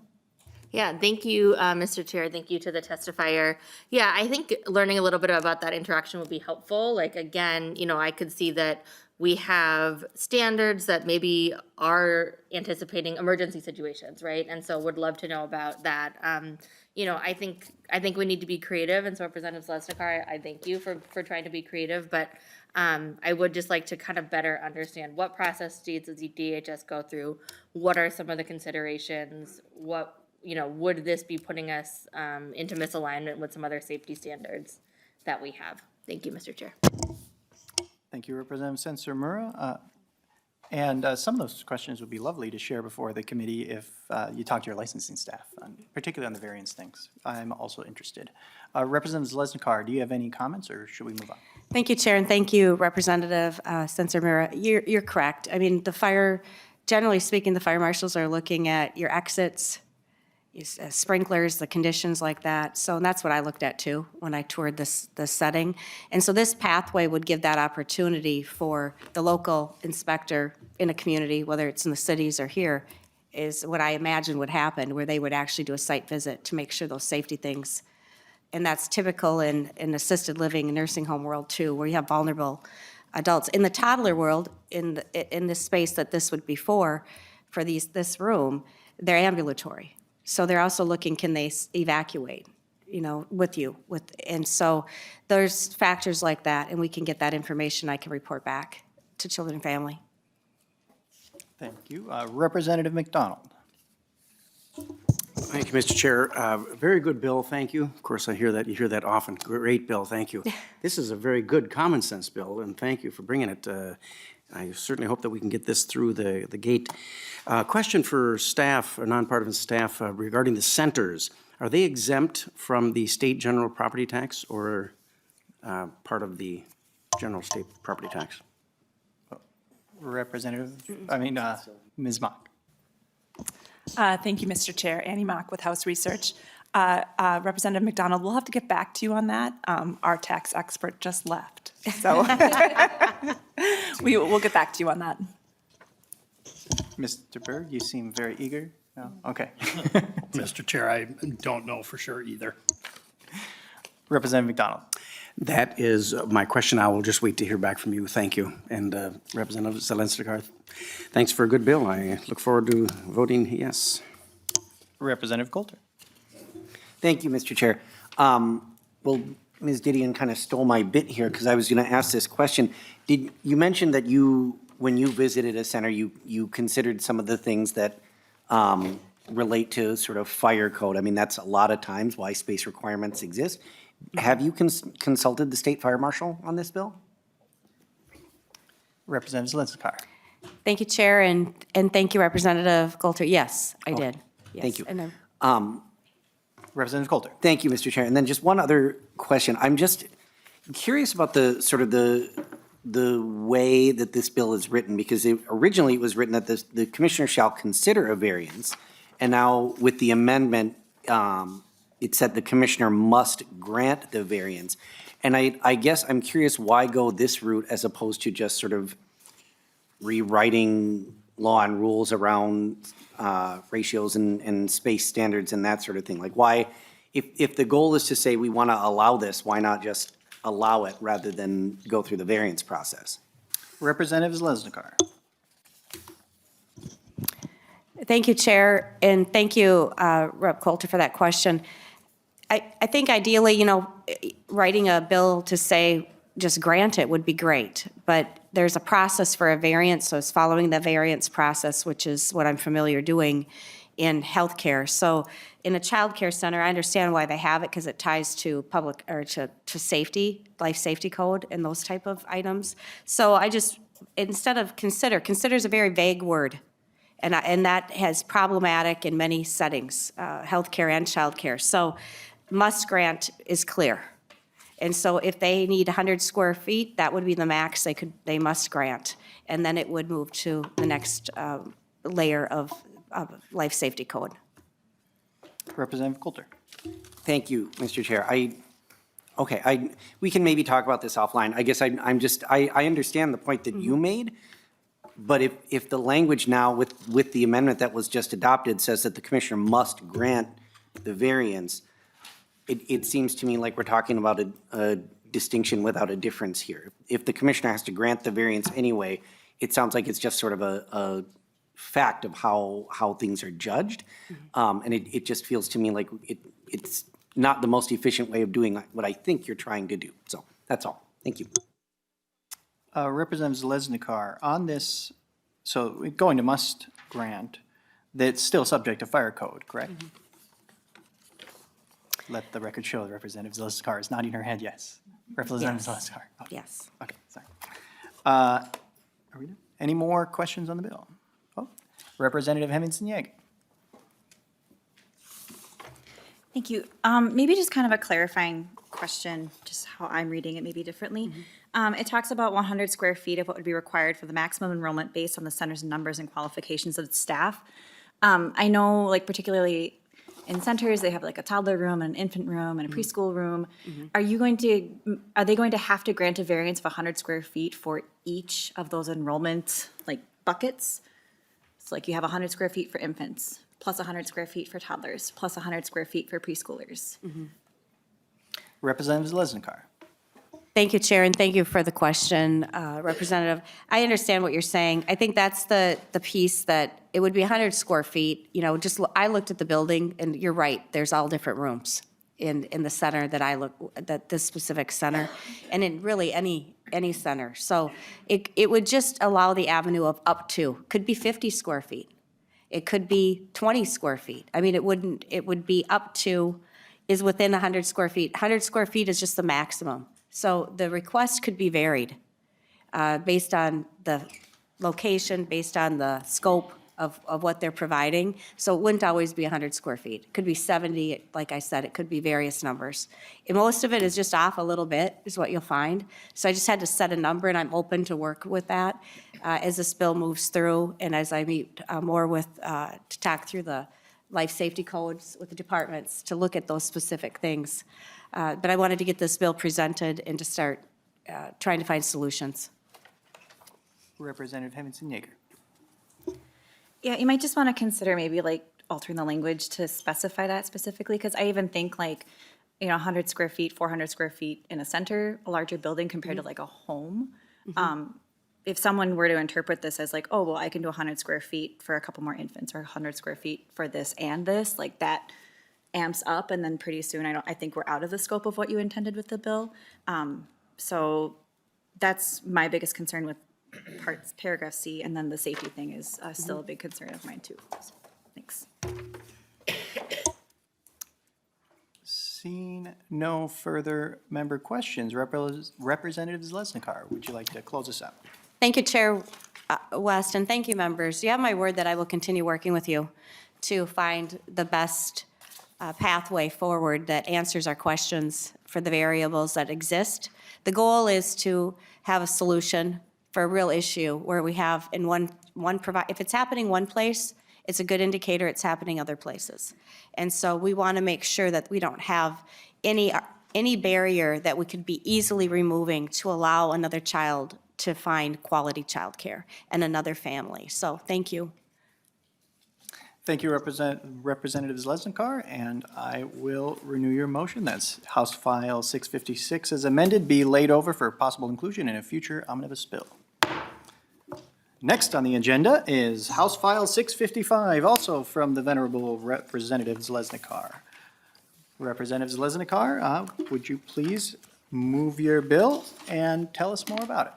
Yeah, thank you, Mr. Chair. Thank you to the testifier. Yeah, I think learning a little bit about that interaction would be helpful. Like, again, I could see that we have standards that maybe are anticipating emergency situations, right? And so would love to know about that. I think we need to be creative, and so Representative Zeleznikar, I thank you for trying to be creative, but I would just like to kind of better understand what process needs does the DHS go through? What are some of the considerations? Would this be putting us into misalignment with some other safety standards that we have? Thank you, Mr. Chair. Thank you, Representative Sensimura. And some of those questions would be lovely to share before the committee if you talk to your licensing staff, particularly on the variance things. I'm also interested. Representative Zeleznikar, do you have any comments, or should we move on? Thank you, Chair, and thank you, Representative Sensimura. You're correct. I mean, generally speaking, the fire marshals are looking at your exits, sprinklers, the conditions like that. So that's what I looked at too when I toured this setting. And so this pathway would give that opportunity for the local inspector in a community, whether it's in the cities or here, is what I imagine would happen, where they would actually do a site visit to make sure those safety things. And that's typical in assisted living and nursing home world too, where you have vulnerable adults. In the toddler world, in this space that this would be for this room, they're ambulatory. So they're also looking, can they evacuate, with you? And so there's factors like that, and we can get that information. I can report back to Children and Family. Thank you. Representative McDonald. Thank you, Mr. Chair. Very good bill, thank you. Of course, you hear that often. Great bill, thank you. This is a very good common sense bill, and thank you for bringing it. I certainly hope that we can get this through the gate. Question for staff, or nonpartisan staff, regarding the centers. Are they exempt from the state general property tax or part of the general state property tax? Ms. Mock. Thank you, Mr. Chair. Annie Mock with House Research. Representative McDonald, we'll have to get back to you on that. Our tax expert just left, so we'll get back to you on that. Mr. Berg, you seem very eager. No? Okay. Mr. Chair, I don't know for sure either. Representative McDonald. That is my question. I will just wait to hear back from you. Thank you. And Representative Zeleznikar, thanks for a good bill. I look forward to voting yes. Representative Coulter. Thank you, Mr. Chair. Well, Ms. Didion kind of stole my bit here because I was going to ask this question. Did you mention that when you visited a center, you considered some of the things that relate to sort of fire code? I mean, that's a lot of times why space requirements exist. Have you consulted the state fire marshal on this bill? Representative Zeleznikar. Thank you, Chair, and thank you, Representative Coulter. Yes, I did. Yes. Thank you. And Representative Coulter. Thank you, Mr. Chair. And then just one other question. I'm just curious about the sort of the way that this bill is written, because originally it was written that the commissioner shall consider a variance, and now with the amendment, it said the commissioner must grant the variance. And I guess I'm curious why go this route as opposed to just sort of rewriting law and rules around ratios and space standards and that sort of thing. Like why, if the goal is to say we want to allow this, why not just allow it rather than go through the variance process? Representative Zeleznikar. thank you, Chair, and thank you, Rep. Coulter, for that question. I think ideally, writing a bill to say just grant it would be great, but there's a process for a variance, so it's following the variance process, which is what I'm familiar doing in healthcare. So in a child care center, I understand why they have it because it ties to public or to safety, life safety code and those type of items. So I just, instead of consider is a very vague word. And that has problematic in many settings, healthcare and child care. So must grant is clear. And so if they need 100 square feet, that would be the max they must grant. And then it would move to the next layer of life safety code. Representative Coulter. Thank you, Mr. Chair. we can maybe talk about this offline. I guess I understand the point that you made, But if the language now with the amendment that was just adopted says that the commissioner must grant the variance, it seems to me like we're talking about a distinction without a difference here. If the commissioner has to grant the variance anyway, it sounds like it's just sort of a fact of how things are judged. And it just feels to me like it's not the most efficient way of doing what I think you're trying to do. So that's all. Thank you. Representative Zeleznikar, on this, so going to must grant, that's still subject to fire code, correct? Let the record show that Representative Zeleznikar is nodding her head yes. Representative Zeleznikar. Oh, Yes. okay, sorry. Are we done? Any more questions on the bill? Oh, Representative Hemmingson-Yager. Thank you. Maybe just kind of a clarifying question, just how I'm reading it maybe differently. It talks about 100 square feet of what would be required for the maximum enrollment based on the center's numbers and qualifications of its staff. I know, like particularly in centers, they have like a toddler room and an infant room and a preschool room. Are they going to have to grant a variance of 100 square feet for each of those enrollment like buckets? So like you have 100 square feet for infants, plus 100 square feet for toddlers, plus 100 square feet for preschoolers. Representative Zeleznikar. Thank you, Chair, and thank you for the question, Representative. I understand what you're saying. I think that's the piece that it would be 100 square feet. You know, I looked at the building, and you're right, there's all different rooms in the center that this specific center, and in really any center. So it would just allow the avenue of up to, could be 50 square feet. It could be 20 square feet. I mean, it would be up to, is within 100 square feet. 100 square feet is just the maximum. So the request could be varied based on the location, based on the scope of what they're providing. So it wouldn't always be 100 square feet. It could be 70, like I said, it could be various numbers. And most of it is just off a little bit, is what you'll find. So I just had to set a number, and I'm open to work with that as this bill moves through and as I meet more with, to talk through the life safety codes with the departments to look at those specific things. But I wanted to get this bill presented and to start trying to find solutions. Representative Hemmingson-Yager. Yeah, you might just want to consider maybe like altering the language to specify that specifically, because I even think like, 100 square feet, 400 square feet in a center, a larger building compared to like a home. If someone were to interpret this as like, oh, well, I can do 100 square feet for a couple more infants or 100 square feet for this and this, like that amps up, and then pretty soon I think we're out of the scope of what you intended with the bill. So that's my biggest concern with paragraph C, and then the safety thing is still a big concern of mine too. So, thanks. Seeing no further member questions, Representative Zeleznikar, would you like to close us out? Thank you, Chair West, and thank you, members. You have my word that I will continue working with you to find the best pathway forward that answers our questions for the variables that exist. The goal is to have a solution for a real issue where we have in one if it's happening one place, it's a good indicator it's happening other places. And so we want to make sure that we don't have any barrier that we could be easily removing to allow another child to find quality childcare and another family. So thank you. Thank you, Representative Zeleznikar, and I will renew your motion. That's House File 656 as amended, be laid over for possible inclusion in a future omnibus bill. Next on the agenda is House File 655, also from the Venerable Representative Zeleznikar. Representative Zeleznikar, would you please move your bill and tell us more about it?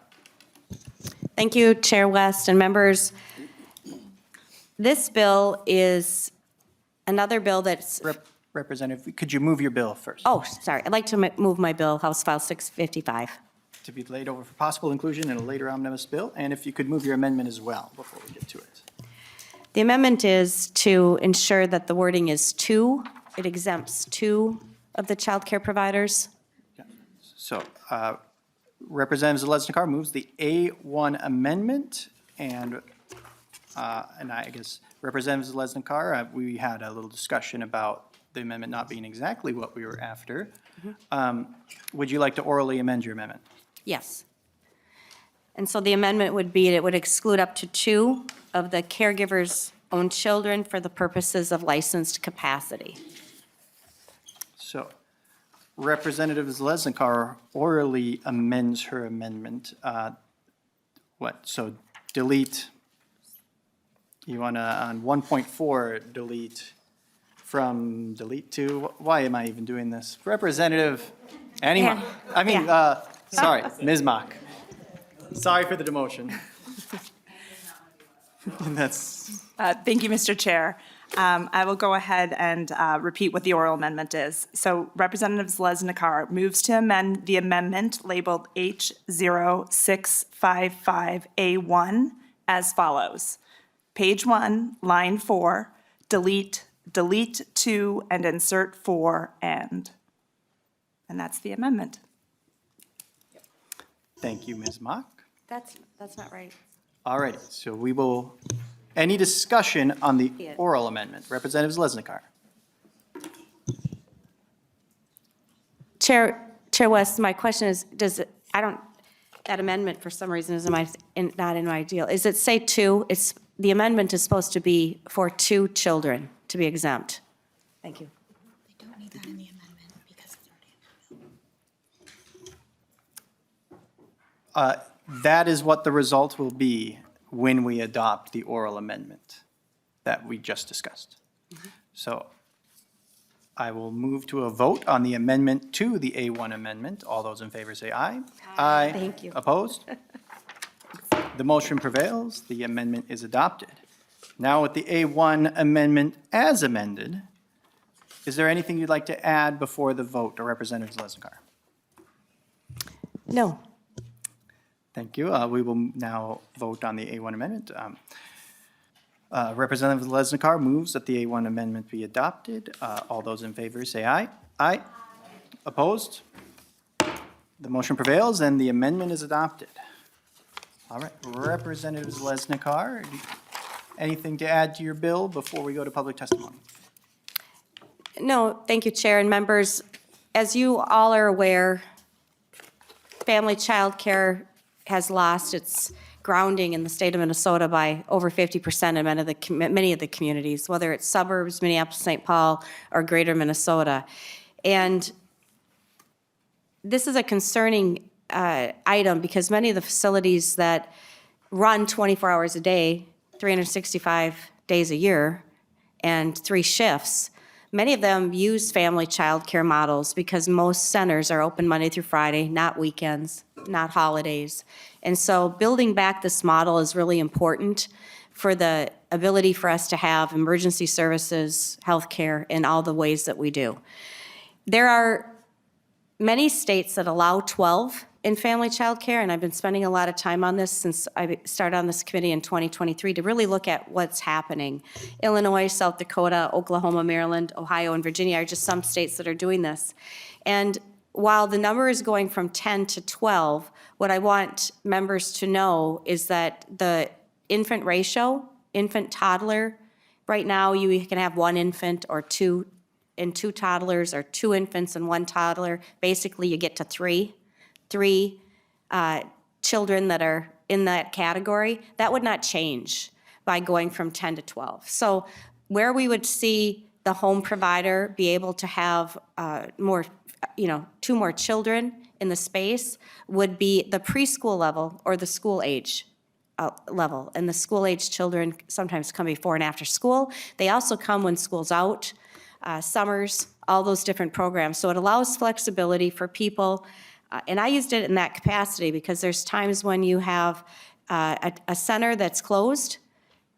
Thank you, Chair West and members. This bill is another bill that's... Representative, could you move your bill first? Oh, sorry. I'd like to move my bill, House File 655. To be laid over for possible inclusion in a later omnibus bill, and if you could move your amendment as well before we get to it. The amendment is to ensure that the wording is two. It exempts two of the child care providers. So Representative Zeleznikar moves the A1 amendment, and I guess Representative Zeleznikar, we had a little discussion about the amendment not being exactly what we were after. Would you like to orally amend your amendment? Yes. And so the amendment would be, it would exclude up to 2 of the caregiver's own children for the purposes of licensed capacity. So Representative Zeleznikar orally amends her amendment. So delete, you want to, on 1.4, delete to, why am I even doing this? Representative Annie Mock. Sorry, Ms. Mock. Sorry for the demotion. That's, Thank you, Mr. Chair. I will go ahead and repeat what the oral amendment is. So Representative Zeleznikar moves to amend the amendment labeled H0655A1 as follows. Page 1, line 4, delete 2 and insert 4 and. And that's the amendment. thank you, Ms. Mock. That's not right. All right, so we will, any discussion on the oral amendment? Representative Zeleznikar. Chair West, my question is, that amendment for some reason is not in my deal. Is it say 2? The amendment is supposed to be for 2 children to be exempt. Thank you. They don't need that in the amendment because it's already. That is what the result will be when we adopt the oral amendment that we just discussed. So I will move to a vote on the amendment to the A1 amendment. All those in favor say aye. Aye. Thank you. Opposed? The motion prevails. The amendment is adopted. Now with the A1 amendment as amended, is there anything you'd like to add before the vote, or Representative Zeleznikar? No. Thank you. We will now vote on the A1 amendment. Representative Zeleznikar moves that the A1 amendment be adopted. All those in favor say aye. Aye. Opposed? The motion prevails and the amendment is adopted. All right, Representative Zeleznikar, anything to add to your bill before we go to public testimony? No, thank you, Chair and members. As you all are aware, family child care has lost its grounding in the state of Minnesota by over 50% in many of the communities, whether it's suburbs, Minneapolis, St. Paul, or greater Minnesota. And this is a concerning item because many of the facilities that run 24 hours a day, 365 days a year, and 3 shifts, many of them use family child care models because most centers are open Monday through Friday, not weekends, not holidays. And so building back this model is really important for the ability for us to have emergency services, healthcare, in all the ways that we do. There are many states that allow 12 in family child care, and I've been spending a lot of time on this since I started on this committee in 2023 to really look at what's happening. Illinois, South Dakota, Oklahoma, Maryland, Ohio, and Virginia are just some states that are doing this. And while the number is going from 10 to 12, what I want members to know is that the infant ratio, infant toddler, right now you can have 1 infant or 2 and 2 toddlers, or 2 infants and 1 toddler. Basically, you get to 3 children that are in that category. That would not change by going from 10 to 12. So where we would see the home provider be able to have more, 2 more children in the space would be the preschool level or the school age level. And the school age children sometimes come before and after school. They also come when school's out, summers, all those different programs. So it allows flexibility for people. And I used it in that capacity because there's times when you have a center that's closed,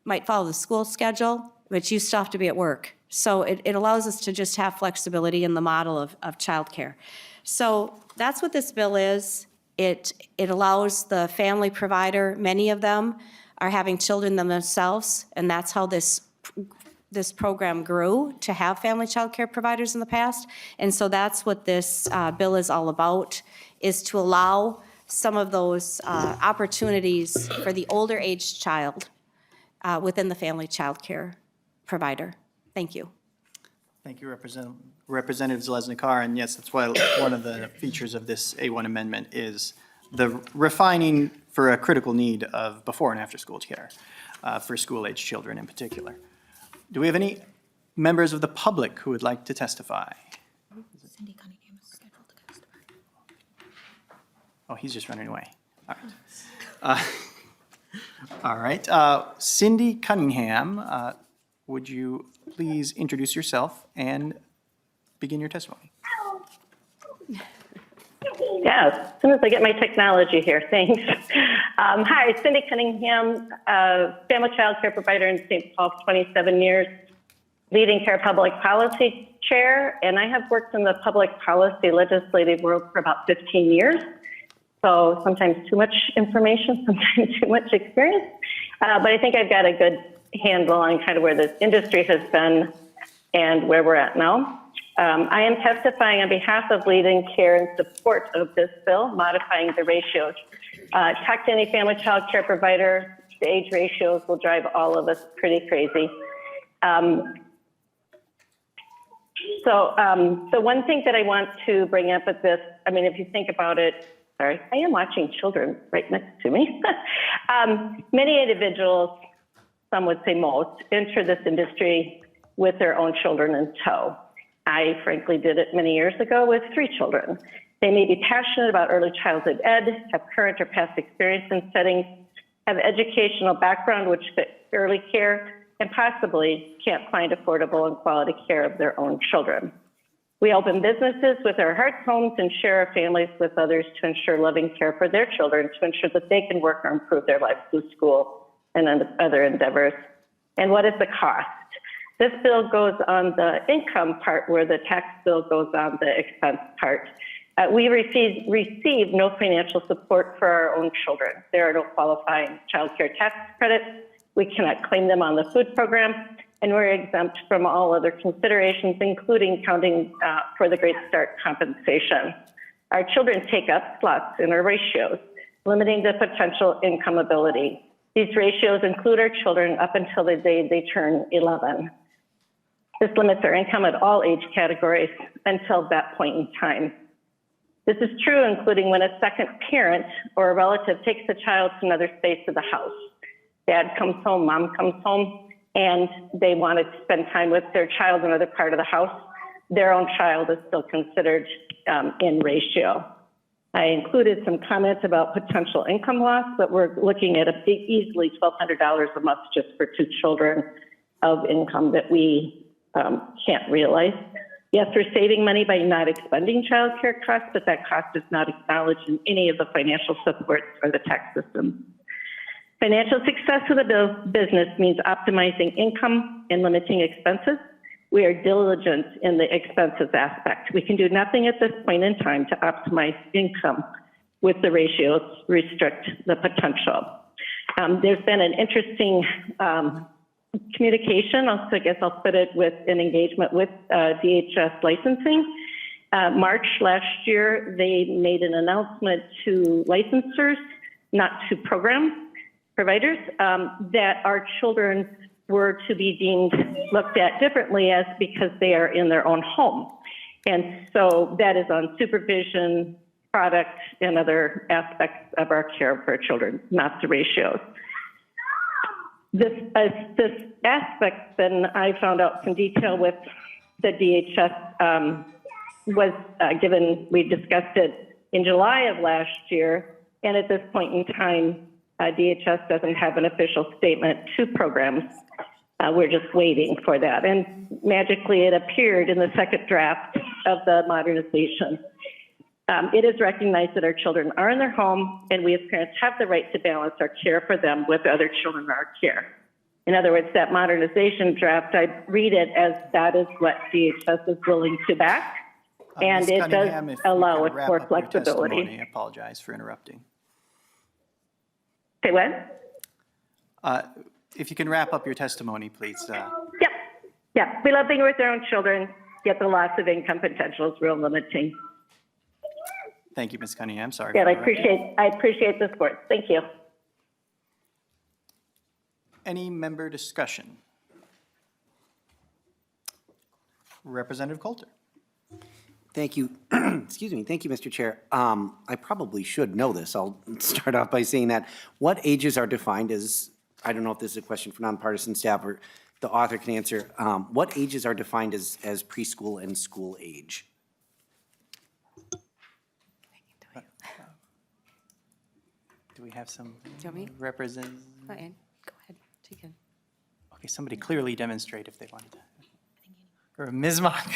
might follow the school schedule, but you still have to be at work. So it allows us to just have flexibility in the model of childcare. So that's what this bill is. It allows the family provider, many of them are having children themselves, and that's how this program grew, to have family child care providers in the past. And so that's what this bill is all about, is to allow some of those opportunities for the older age child within the family child care provider. Thank you. Thank you, Representative Zeleznikar. And yes, that's why one of the features of this A1 amendment is the refining for a critical need of before and after school care for school-age children in particular. Do we have any members of the public who would like to testify? Oh, he's just running away. All right. All right. Cindy Cunningham, would you please introduce yourself and begin your testimony? Yeah, as soon as I get my technology here, thanks. Hi, Cindy Cunningham, family child care provider in St. Paul for 27 years, leading care public policy chair, and I have worked in the public policy legislative world for about 15 years. So sometimes too much information, sometimes too much experience. But I think I've got a good handle on kind of where this industry has been and where we're at now. I am testifying on behalf of Leading Care in support of this bill, modifying the ratios. Talk to any family child care provider, the age ratios will drive all of us pretty crazy. So one thing that I want to bring up with this, I mean, if you think about it, sorry, I am watching children right next to me. Many individuals, some would say most, enter this industry with their own children in tow. I frankly did it many years ago with 3 children. They may be passionate about early childhood ed, have current or past experience in settings, have educational background which fits early care, and possibly can't find affordable and quality care of their own children. We open businesses with our hearts, homes, and share our families with others to ensure loving care for their children, to ensure that they can work or improve their lives through school and other endeavors. And what is the cost? This bill goes on the income part where the tax bill goes on the expense part. We receive no financial support for our own children. There are no qualifying child care tax credits. We cannot claim them on the food program, and we're exempt from all other considerations, including counting for the Great Start compensation. Our children take up slots in our ratios, limiting the potential income ability. These ratios include our children up until the day they turn 11. This limits our income at all age categories until that point in time. This is true including when a second parent or a relative takes the child to another space of the house. Dad comes home, mom comes home, and they want to spend time with their child in another part of the house. Their own child is still considered in ratio. I included some comments about potential income loss, but we're looking at easily $1,200 a month just for 2 children of income that we can't realize. Yes, we're saving money by not expending child care costs, but that cost is not acknowledged in any of the financial supports or the tax system. Financial success of the business means optimizing income and limiting expenses. We are diligent in the expenses aspect. We can do nothing at this point in time to optimize income with the ratios, restrict the potential. There's been an interesting communication, I guess I'll put it with an engagement with DHS licensing. March last year, they made an announcement to licensors, not to program providers, that our children were to be deemed, looked at differently as because they are in their own home. And so that is on supervision, product, and other aspects of our care for our children, not the ratios. This aspect, then I found out some detail with the DHS was given, we discussed it in July of last year, and at this point in time, DHS doesn't have an official statement to programs. We're just waiting for that. And magically it appeared in the second draft of the modernization. It is recognized that our children are in their home and we as parents have the right to balance our care for them with other children in our care. In other words, that modernization draft, I read it as that is what DHS is willing to back. And it does allow it for flexibility. I apologize for interrupting. Say what? If you can wrap up your testimony, please. Yeah. We love being with our own children, yet the loss of income potential is real limiting. Thank you, Ms. Cunningham. Sorry. Yeah, I appreciate the support. Thank you. Any member discussion? Representative Coulter. Thank you. Excuse me. Thank you, Mr. Chair. I probably should know this. I'll start off by saying that what ages are defined as, I don't know if this is a question for nonpartisan staff or the author can answer. What ages are defined as preschool and school age? Do we have some Do you want me? represent? Go ahead, take it. Okay, somebody clearly demonstrate if they wanted to. Or Ms. Mock.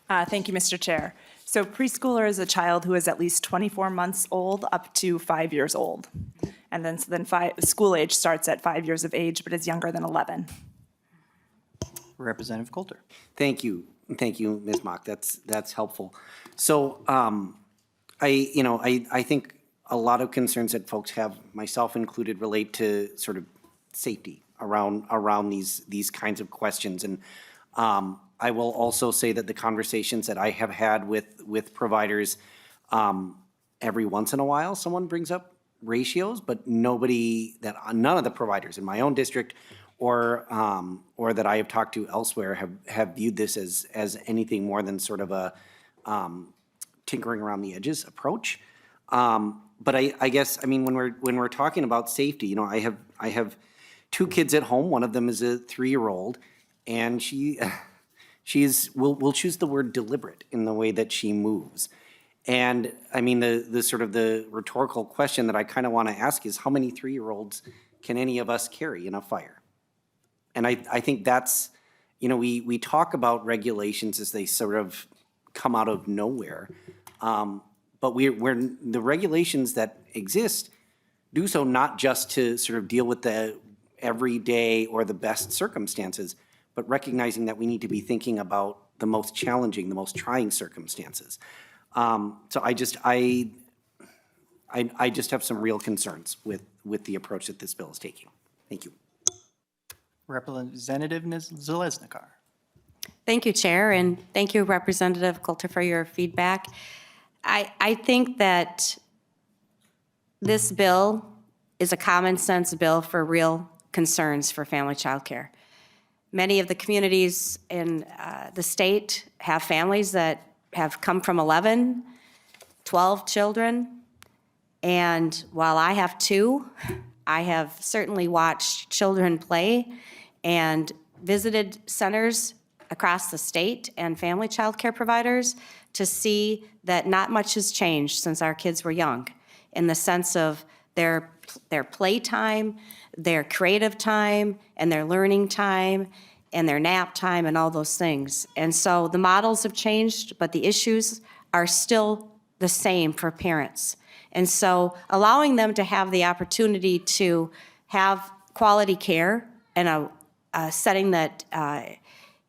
Thank you, Mr. Chair. So preschooler is a child who is at least 24 months old up to 5 years old. And then, school age starts at 5 years of age, but is younger than 11. Representative Coulter. Thank you. Thank you, Ms. Mock. That's helpful. So I think a lot of concerns that folks have, myself included, relate to sort of safety around these kinds of questions. And I will also say that the conversations that I have had with providers, every once in a while, someone brings up ratios, but none of the providers in my own district or that I have talked to elsewhere have viewed this as anything more than sort of a tinkering around the edges approach. But I guess, I mean, when we're talking about safety, I have 2 kids at home. One of them is a 3-year-old, and we'll choose the word deliberate in the way that she moves. And I mean, the sort of the rhetorical question that I kind of want to ask is, how many 3-year-olds can any of us carry in a fire? And I think that's, we talk about regulations as they sort of come out of nowhere. But the regulations that exist do so not just to sort of deal with the everyday or the best circumstances, but recognizing that we need to be thinking about the most challenging, the most trying circumstances. So I just have some real concerns with the approach that this bill is taking. Thank you. Representative Zeleznikar. Thank you, Chair, and thank you, Representative Coulter, for your feedback. I think that this bill is a common sense bill for real concerns for family child care. Many of the communities in the state have families that have come from 11, 12 children, and while I have 2, I have certainly watched children play and visited centers across the state and family child care providers to see that not much has changed since our kids were young in the sense of their play time, their creative time, and their learning time, and their nap time, and all those things. And so the models have changed, but the issues are still the same for parents. And so allowing them to have the opportunity to have quality care in a setting that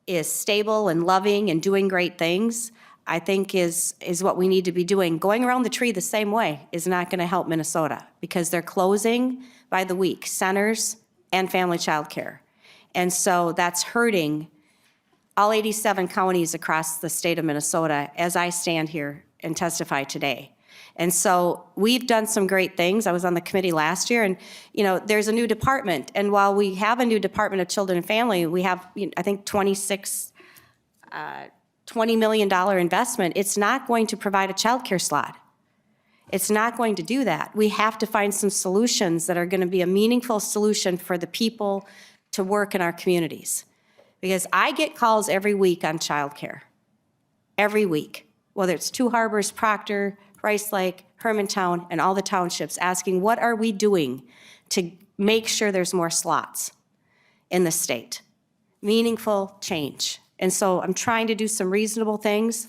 is stable and loving and doing great things, I think is what we need to be doing. Going around the tree the same way is not going to help Minnesota because they're closing by the week, centers and family child care. And so that's hurting all 87 counties across the state of Minnesota as I stand here and testify today. And so we've done some great things. I was on the committee last year, and there's a new department. And while we have a new Department of Children and Family, we have, I think, $20 million investment. It's not going to provide a child care slot. It's not going to do that. We have to find some solutions that are going to be a meaningful solution for the people to work in our communities. Because I get calls every week on child care. Every week. Whether it's Two Harbors, Proctor, Rice Lake, Hermantown, and all the townships asking, what are we doing to make sure there's more slots in the state? Meaningful change. And so I'm trying to do some reasonable things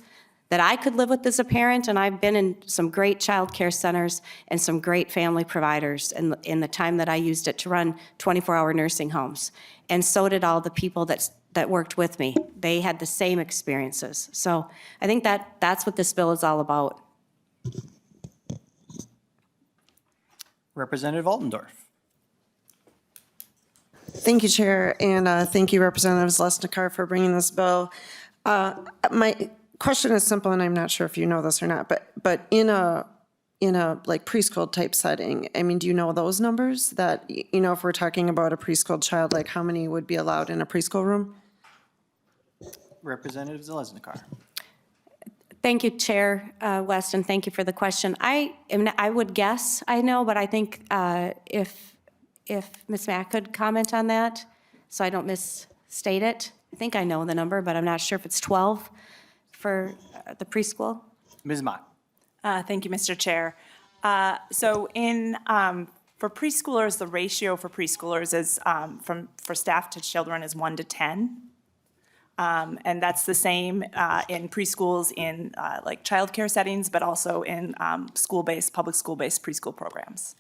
that I could live with as a parent, and I've been in some great child care centers and some great family providers in the time that I used it to run 24-hour nursing homes. And so did all the people that worked with me. They had the same experiences. So I think that's what this bill is all about. Representative Altendorf. Thank you, Chair, and thank you, Representative Zeleznikar, for bringing this bill. My question is simple, and I'm not sure if you know this or not, but in a like preschool type setting, I mean, do you know those numbers that, if we're talking about a preschool child, like how many would be allowed in a preschool room? Representative Zeleznikar. Thank you, Chair West, and thank you for the question. I would guess I know, but I think if Ms. Mack could comment on that, so I don't misstate it. I think I know the number, but I'm not sure if it's 12 for the preschool. Ms. Mott. Thank you, Mr. Chair. So for preschoolers, the ratio for preschoolers is for staff to children is 1 to 10. And that's the same in preschools in like childcare settings, but also in public school-based preschool programs.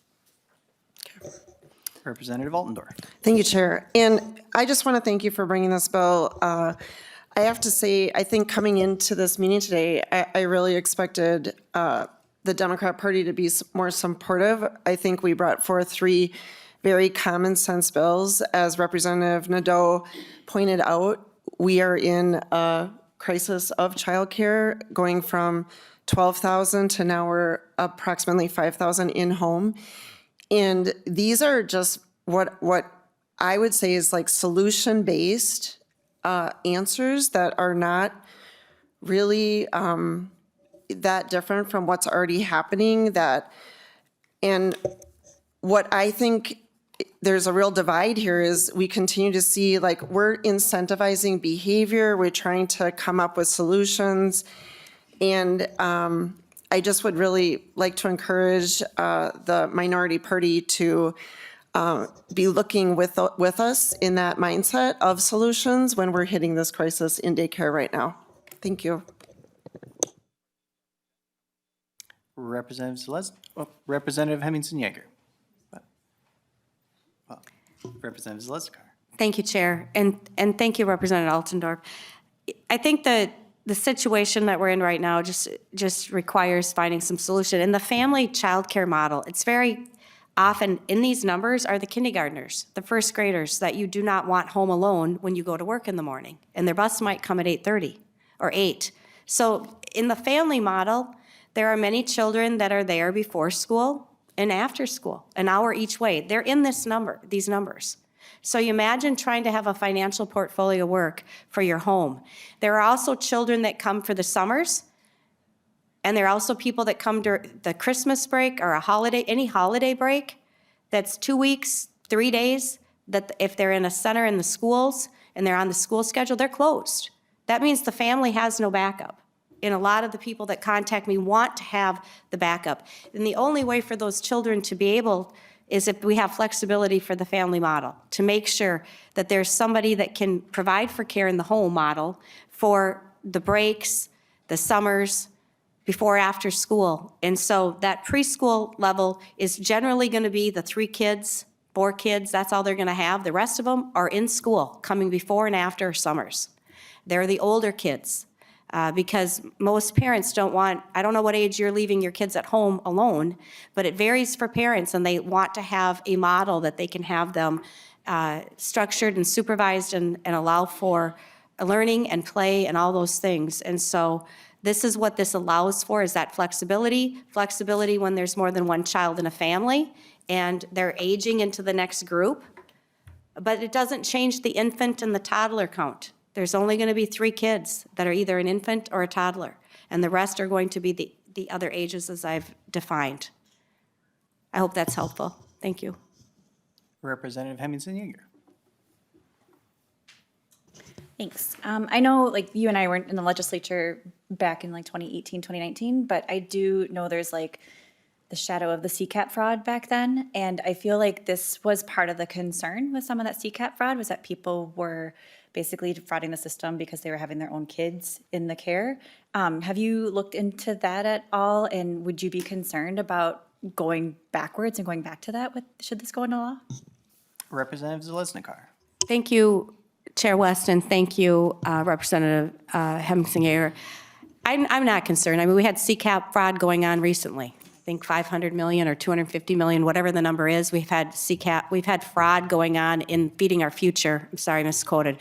Representative Altendorf. Thank you, Chair. And I just want to thank you for bringing this bill. I have to say, I think coming into this meeting today, I really expected the Democrat Party to be more supportive. I think we brought forth 3 very common sense bills. As Representative Nadeau pointed out, we are in a crisis of childcare, going from 12,000 to now we're approximately 5,000 in-home. And these are just what I would say is like solution-based answers that are not really that different from what's already happening. And what I think there's a real divide here is we continue to see, like, we're incentivizing behavior, we're trying to come up with solutions. And I just would really like to encourage the minority party to be looking with us in that mindset of solutions when we're hitting this crisis in daycare right now. Thank you. Representative Hemmingson-Yager. Representative Zeleznikar. Thank you, Chair, and thank you, Representative Altendorf. I think that the situation that we're in right now just requires finding some solution. In the family child care model, it's very often in these numbers are the kindergartners, the first graders that you do not want home alone when you go to work in the morning, and their bus might come at 8:30 or 8. So in the family model, there are many children that are there before school and after school, an hour each way. They're in these numbers. So you imagine trying to have a financial portfolio work for your home. There are also children that come for the summers, and there are also people that come during the Christmas break or any holiday break that's 2 weeks, 3 days, that if they're in a center in the schools and they're on the school schedule, they're closed. That means the family has no backup. And a lot of the people that contact me want to have the backup. And the only way for those children to be able is if we have flexibility for the family model, to make sure that there's somebody that can provide for care in the home model for the breaks, the summers, before after school. And so that preschool level is generally going to be the 3 kids, 4 kids, that's all they're going to have. The rest of them are in school, coming before and after summers. They're the older kids. Because most parents don't want, I don't know what age you're leaving your kids at home alone, but it varies for parents, and they want to have a model that they can have them structured and supervised and allow for learning and play and all those things. And so this is what this allows for, is that flexibility when there's more than one child in a family and they're aging into the next group. But it doesn't change the infant and the toddler count. There's only going to be 3 kids that are either an infant or a toddler, and the rest are going to be the other ages as I've defined. I hope that's helpful. Thank you. Representative Hemmingson-Yager. Thanks. I know, like, you and I weren't in the legislature back in like 2018, 2019, but I do know there's like the shadow of the CCAP fraud back then, and I feel like this was part of the concern with some of that CCAP fraud, was that people were basically defrauding the system because they were having their own kids in the care. Have you looked into that at all, and would you be concerned about going backwards and going back to that should this go into law? Representative Zeleznikar. Thank you, Chair West, and thank you, Representative Hemmingson-Yager. I'm not concerned. I mean, we had CCAP fraud going on recently. I think 500 million or 250 million, whatever the number is. We've had fraud going on in Feeding Our Future. I'm sorry, I misquoted.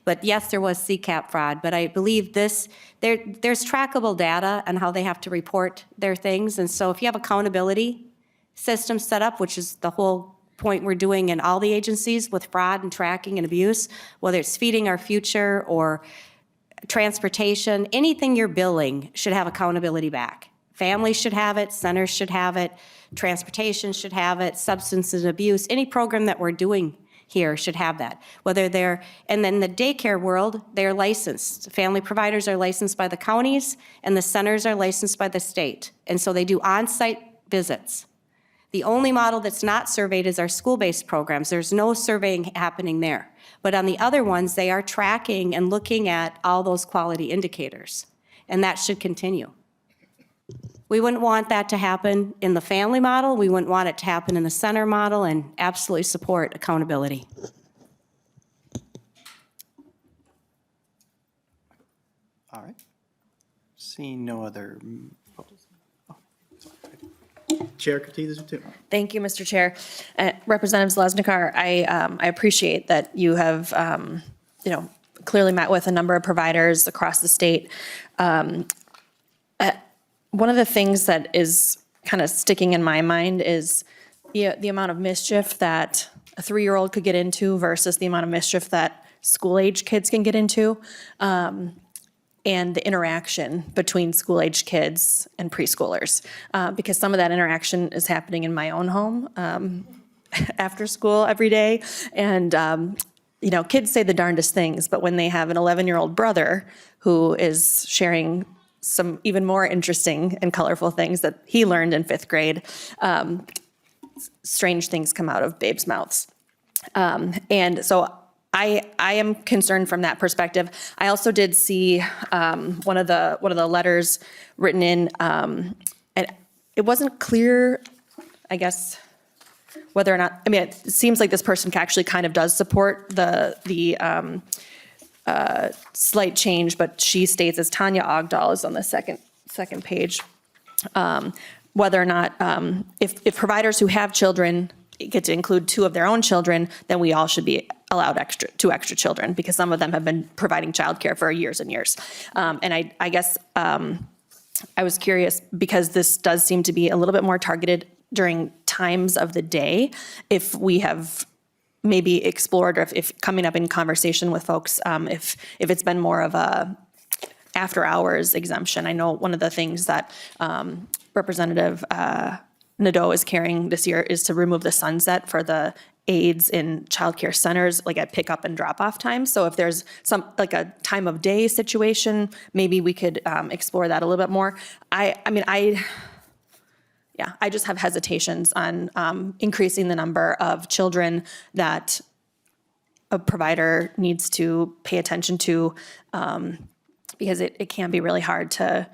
But yes, there was CCAP fraud. But I believe there's trackable data on how they have to report their things. And so if you have accountability systems set up, which is the whole point we're doing in all the agencies with fraud and tracking and abuse, whether it's Feeding Our Future or transportation, anything you're billing should have accountability back. Families should have it, centers should have it, transportation should have it, substance and abuse, any program that we're doing here should have that. Whether they're, and then the daycare world, they're licensed. Family providers are licensed by the counties, and the centers are licensed by the state. And so they do on-site visits. The only model that's not surveyed is our school-based programs. There's no surveying happening there. But on the other ones, they are tracking and looking at all those quality indicators, and that should continue. We wouldn't want that to happen in the family model. We wouldn't want it to happen in the center model, and absolutely support accountability. All right. Seeing no other. Chair Katiza. Thank you, Mr. Chair. Representative Zeleznikar, I appreciate that you have, clearly met with a number of providers across the state. One of the things that is kind of sticking in my mind is the amount of mischief that a 3-year-old could get into versus the amount of mischief that school-age kids can get into, and the interaction between school-age kids and preschoolers. Because some of that interaction is happening in my own home after school every day. And, kids say the darndest things, but when they have an 11-year-old brother who is sharing some even more interesting and colorful things that he learned in 5th grade, strange things come out of babes' mouths. And so I am concerned from that perspective. I also did see one of the letters written in, and it wasn't clear, I guess, whether or not, it seems like this person actually kind of does support the slight change, but she states, as Tanya Ogdahl is on the second page, whether or not, if providers who have children get to include 2 of their own children, then we all should be allowed 2 extra children, because some of them have been providing childcare for years and years. And I guess I was curious, because this does seem to be a little bit more targeted during times of the day, if we have maybe explored, or if coming up in conversation with folks, if it's been more of a after hours exemption. I know one of the things that Representative Nadeau is carrying this year is to remove the sunset for the aides in childcare centers, like at pickup and drop off times. So if there's some, like a time of day situation, maybe we could explore that a little bit more. I just have hesitations on increasing the number of children that a provider needs to pay attention to, because it can be really hard to,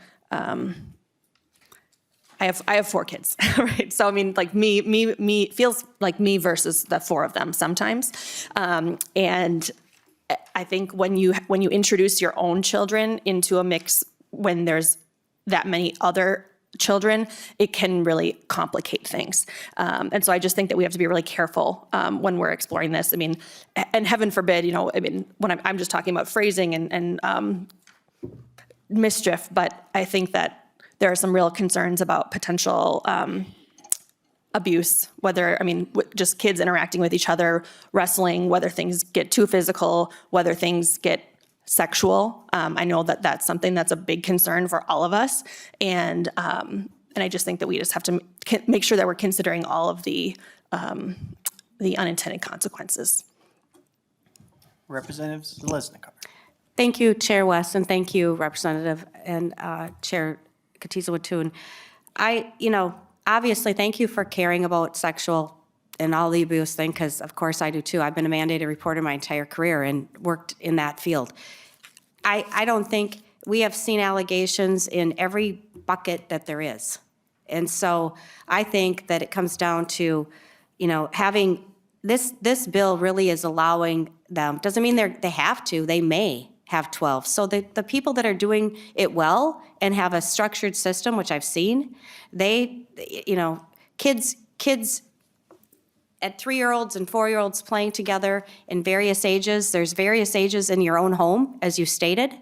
I have 4 kids, right? So me feels like me versus the 4 of them sometimes. And I think when you introduce your own children into a mix, when there's that many other children, it can really complicate things. And so I just think that we have to be really careful when we're exploring this. And heaven forbid, when I'm just talking about phrasing and mischief, but I think that there are some real concerns about potential abuse, whether, just kids interacting with each other, wrestling, whether things get too physical, whether things get sexual. I know that that's something that's a big concern for all of us. And I just think that we just have to make sure that we're considering all of the unintended consequences. Representative Zeleznikar. Thank you, Chair West, and thank you, Representative and Chair Katiza-Watun. Obviously, thank you for caring about sexual and all the abuse thing, because of course I do too. I've been a mandated reporter my entire career and worked in that field. I don't think, we have seen allegations in every bucket that there is. And so I think that it comes down to, having, this bill really is allowing them, doesn't mean they have to, they may have 12. So the people that are doing it well and have a structured system, which I've seen, kids at 3-year-olds and 4-year-olds playing together in various ages. There's various ages in your own home, as you stated.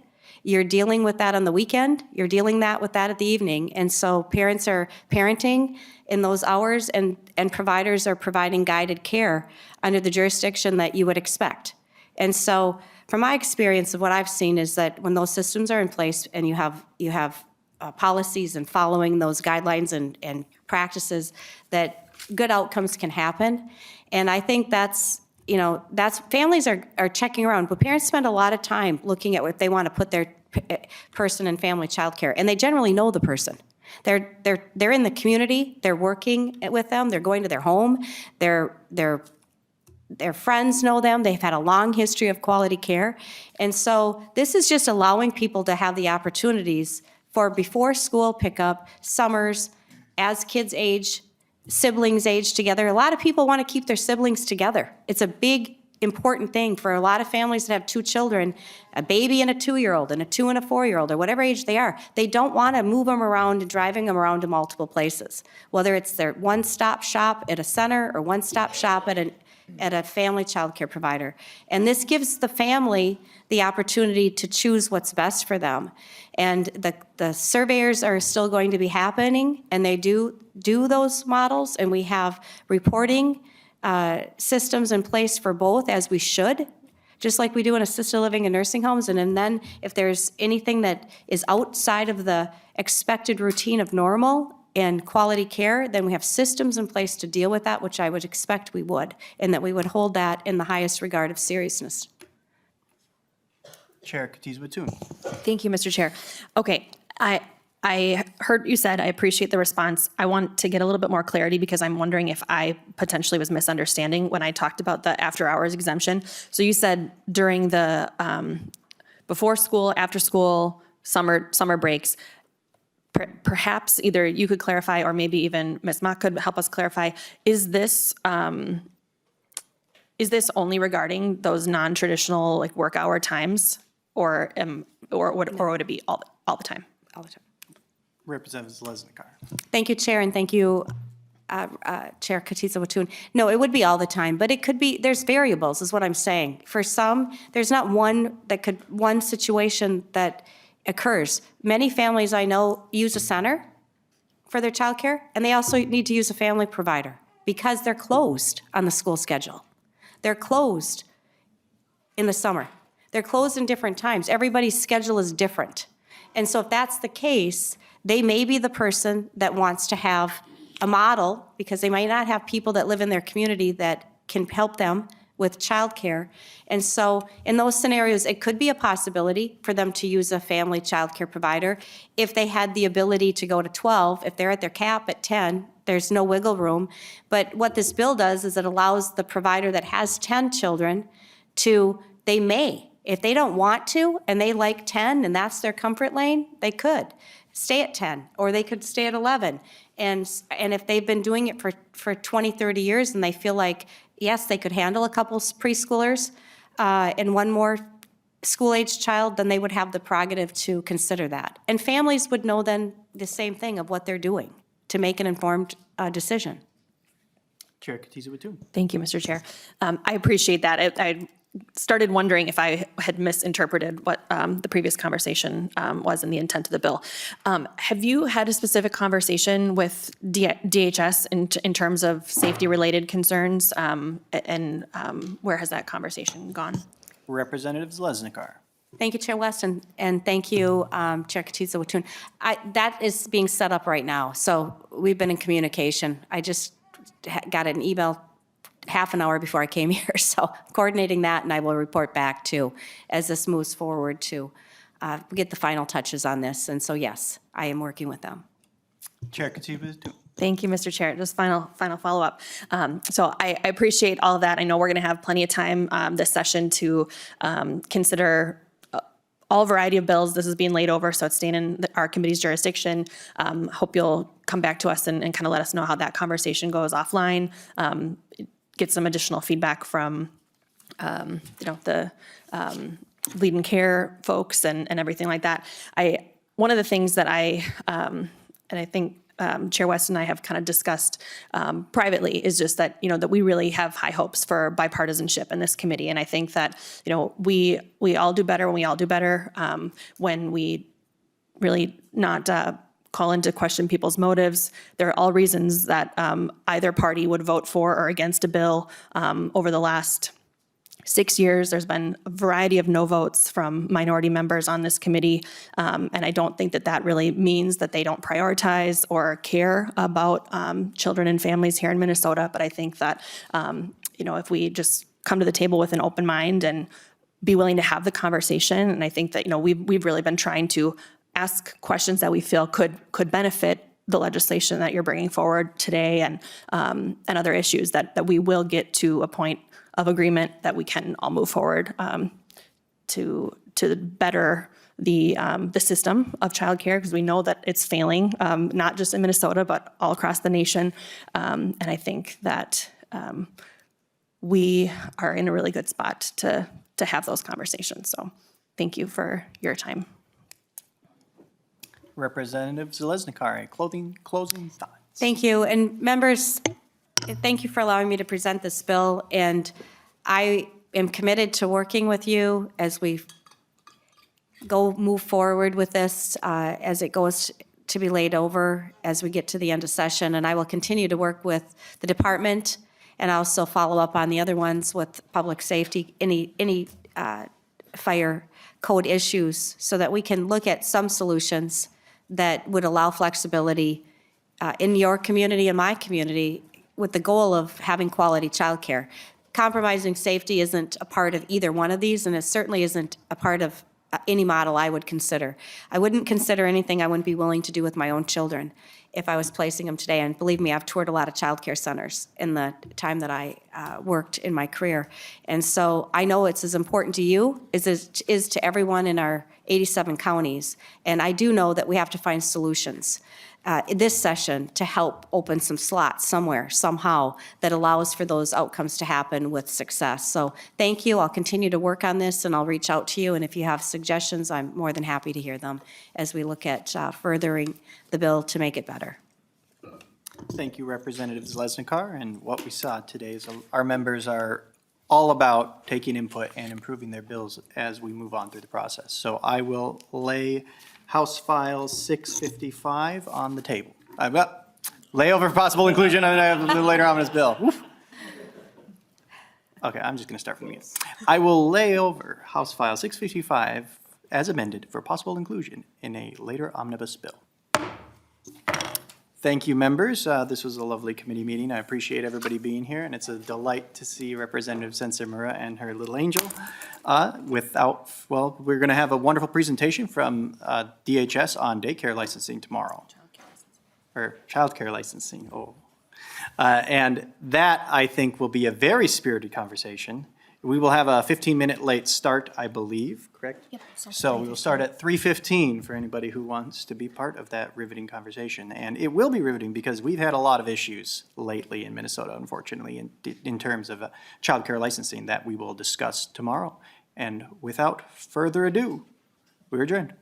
You're dealing with that on the weekend. You're dealing with that at the evening. And so parents are parenting in those hours, and providers are providing guided care under the jurisdiction that you would expect. And so from my experience of what I've seen is that when those systems are in place and you have policies and following those guidelines and practices, that good outcomes can happen. And I think that's families are checking around, but parents spend a lot of time looking at what they want to put their person in family childcare, and they generally know the person. They're in the community, they're working with them, they're going to their home, their friends know them, they've had a long history of quality care. And so this is just allowing people to have the opportunities for before school pickup, summers, as kids age, siblings age together. A lot of people want to keep their siblings together. It's a big, important thing for a lot of families that have two children, a baby and a 2-year-old and a 2 and a 4-year-old or whatever age they are. They don't want to move them around and driving them around to multiple places, whether it's their one-stop shop at a center or one-stop shop at a family child care provider. And this gives the family the opportunity to choose what's best for them. And the surveyors are still going to be happening, and they do those models, and we have reporting systems in place for both, as we should, just like we do in assisted living and nursing homes. And then if there's anything that is outside of the expected routine of normal and quality care, then we have systems in place to deal with that, which I would expect we would, and that we would hold that in the highest regard of seriousness. Chair Katiz-Watun. Thank you, Mr. Chair. Okay, I heard you said, I appreciate the response. I want to get a little bit more clarity because I'm wondering if I potentially was misunderstanding when I talked about the after-hours exemption. So you said during the before school, after school, summer breaks, perhaps either you could clarify or maybe even Ms. Mock could help us clarify, is this only regarding those non-traditional like work hour times or would it be all the time? All the time. Representative Zeleznikar. Thank you, Chair, and thank you, Chair Katiz-Watun. No, it would be all the time, but it could be, there's variables, is what I'm saying. For some, there's not one situation that occurs. Many families I know use a center for their childcare, and they also need to use a family provider because they're closed on the school schedule. They're closed in the summer. They're closed in different times. Everybody's schedule is different. And so if that's the case, they may be the person that wants to have a model because they might not have people that live in their community that can help them with childcare. And so in those scenarios, it could be a possibility for them to use a family childcare provider. If they had the ability to go to 12, if they're at their cap at 10, there's no wiggle room. But what this bill does is it allows the provider that has 10 children they may, if they don't want to and they like 10 and that's their comfort lane, they could stay at 10 or they could stay at 11. And if they've been doing it for 20, 30 years and they feel like, yes, they could handle a couple preschoolers and one more school-age child, then they would have the prerogative to consider that. And families would know then the same thing of what they're doing to make an informed decision. Chair Katiz-Watun. Thank you, Mr. Chair. I appreciate that. I started wondering if I had misinterpreted what the previous conversation was and the intent of the bill. Have you had a specific conversation with DHS in terms of safety-related concerns, and where has that conversation gone? Representative Zeleznikar. Thank you, Chair West, and thank you, Chair Katiz-Watun. That is being set up right now, so we've been in communication. I just got an email half an hour before I came here, so coordinating that, and I will report back too as this moves forward to get the final touches on this. And so, yes, I am working with them. Chair Katiz-Watun. Thank you, Mr. Chair. Just final follow-up. So I appreciate all of that. I know we're going to have plenty of time this session to consider all variety of bills. This is being laid over, so it's staying in our committee's jurisdiction. Hope you'll come back to us and kind of let us know how that conversation goes offline. Get some additional feedback from, the lead and care folks and everything like that. One of the things that and I think Chair West and I have kind of discussed privately is just that, that we really have high hopes for bipartisanship in this committee. And I think that, we all do better when we all do better, when we really not call into question people's motives. There are all reasons that either party would vote for or against a bill over the last 6 years. There's been a variety of no votes from minority members on this committee. And I don't think that that really means that they don't prioritize or care about children and families here in Minnesota. But I think that, if we just come to the table with an open mind and be willing to have the conversation, and I think that, we've really been trying to ask questions that we feel could benefit the legislation that you're bringing forward today, and other issues that we will get to a point of agreement that we can all move forward to better the system of childcare, because we know that it's failing, not just in Minnesota, but all across the nation. And I think that we are in a really good spot to have those conversations. So thank you for your time. Representative Zeleznikar, closing thoughts. Thank you. And members, thank you for allowing me to present this bill. And I am committed to working with you as we move forward with this, as it goes to be laid over as we get to the end of session. And I will continue to work with the department and also follow up on the other ones with public safety, any fire code issues, so that we can look at some solutions that would allow flexibility in your community and my community, with the goal of having quality childcare. Compromising safety isn't a part of either one of these, and it certainly isn't a part of any model I would consider. I wouldn't consider anything I wouldn't be willing to do with my own children if I was placing them today. And believe me, I've toured a lot of childcare centers in the time that I worked in my career. And so I know it's as important to you as it is to everyone in our 87 counties. And I do know that we have to find solutions this session to help open some slots somewhere, somehow, that allows for those outcomes to happen with success. So thank you. I'll continue to work on this, and I'll reach out to you. And if you have suggestions, I'm more than happy to hear them as we look at furthering the bill to make it better. Thank you, Representative Zeleznikar. And what we saw today is our members are all about taking input and improving their bills as we move on through the process. So I will lay House File 655 on the table. Lay over possible inclusion on a later on in this bill. Woof. Okay, I'm just going to start from the beginning. I will lay over House File 655 as amended for possible inclusion in a later omnibus bill. Thank you, members. This was a lovely committee meeting. I appreciate everybody being here, and it's a delight to see Representative Sensimura and her little angel. We're going to have a wonderful presentation from DHS on daycare licensing tomorrow. Or childcare licensing, and that, I think, will be a very spirited conversation. We will have a 15-minute late start, I believe, correct? Yep. So we will start at 3:15 for anybody who wants to be part of that riveting conversation. And it will be riveting because we've had a lot of issues lately in Minnesota, unfortunately, in terms of childcare licensing that we will discuss tomorrow. And without further ado, we're adjourned.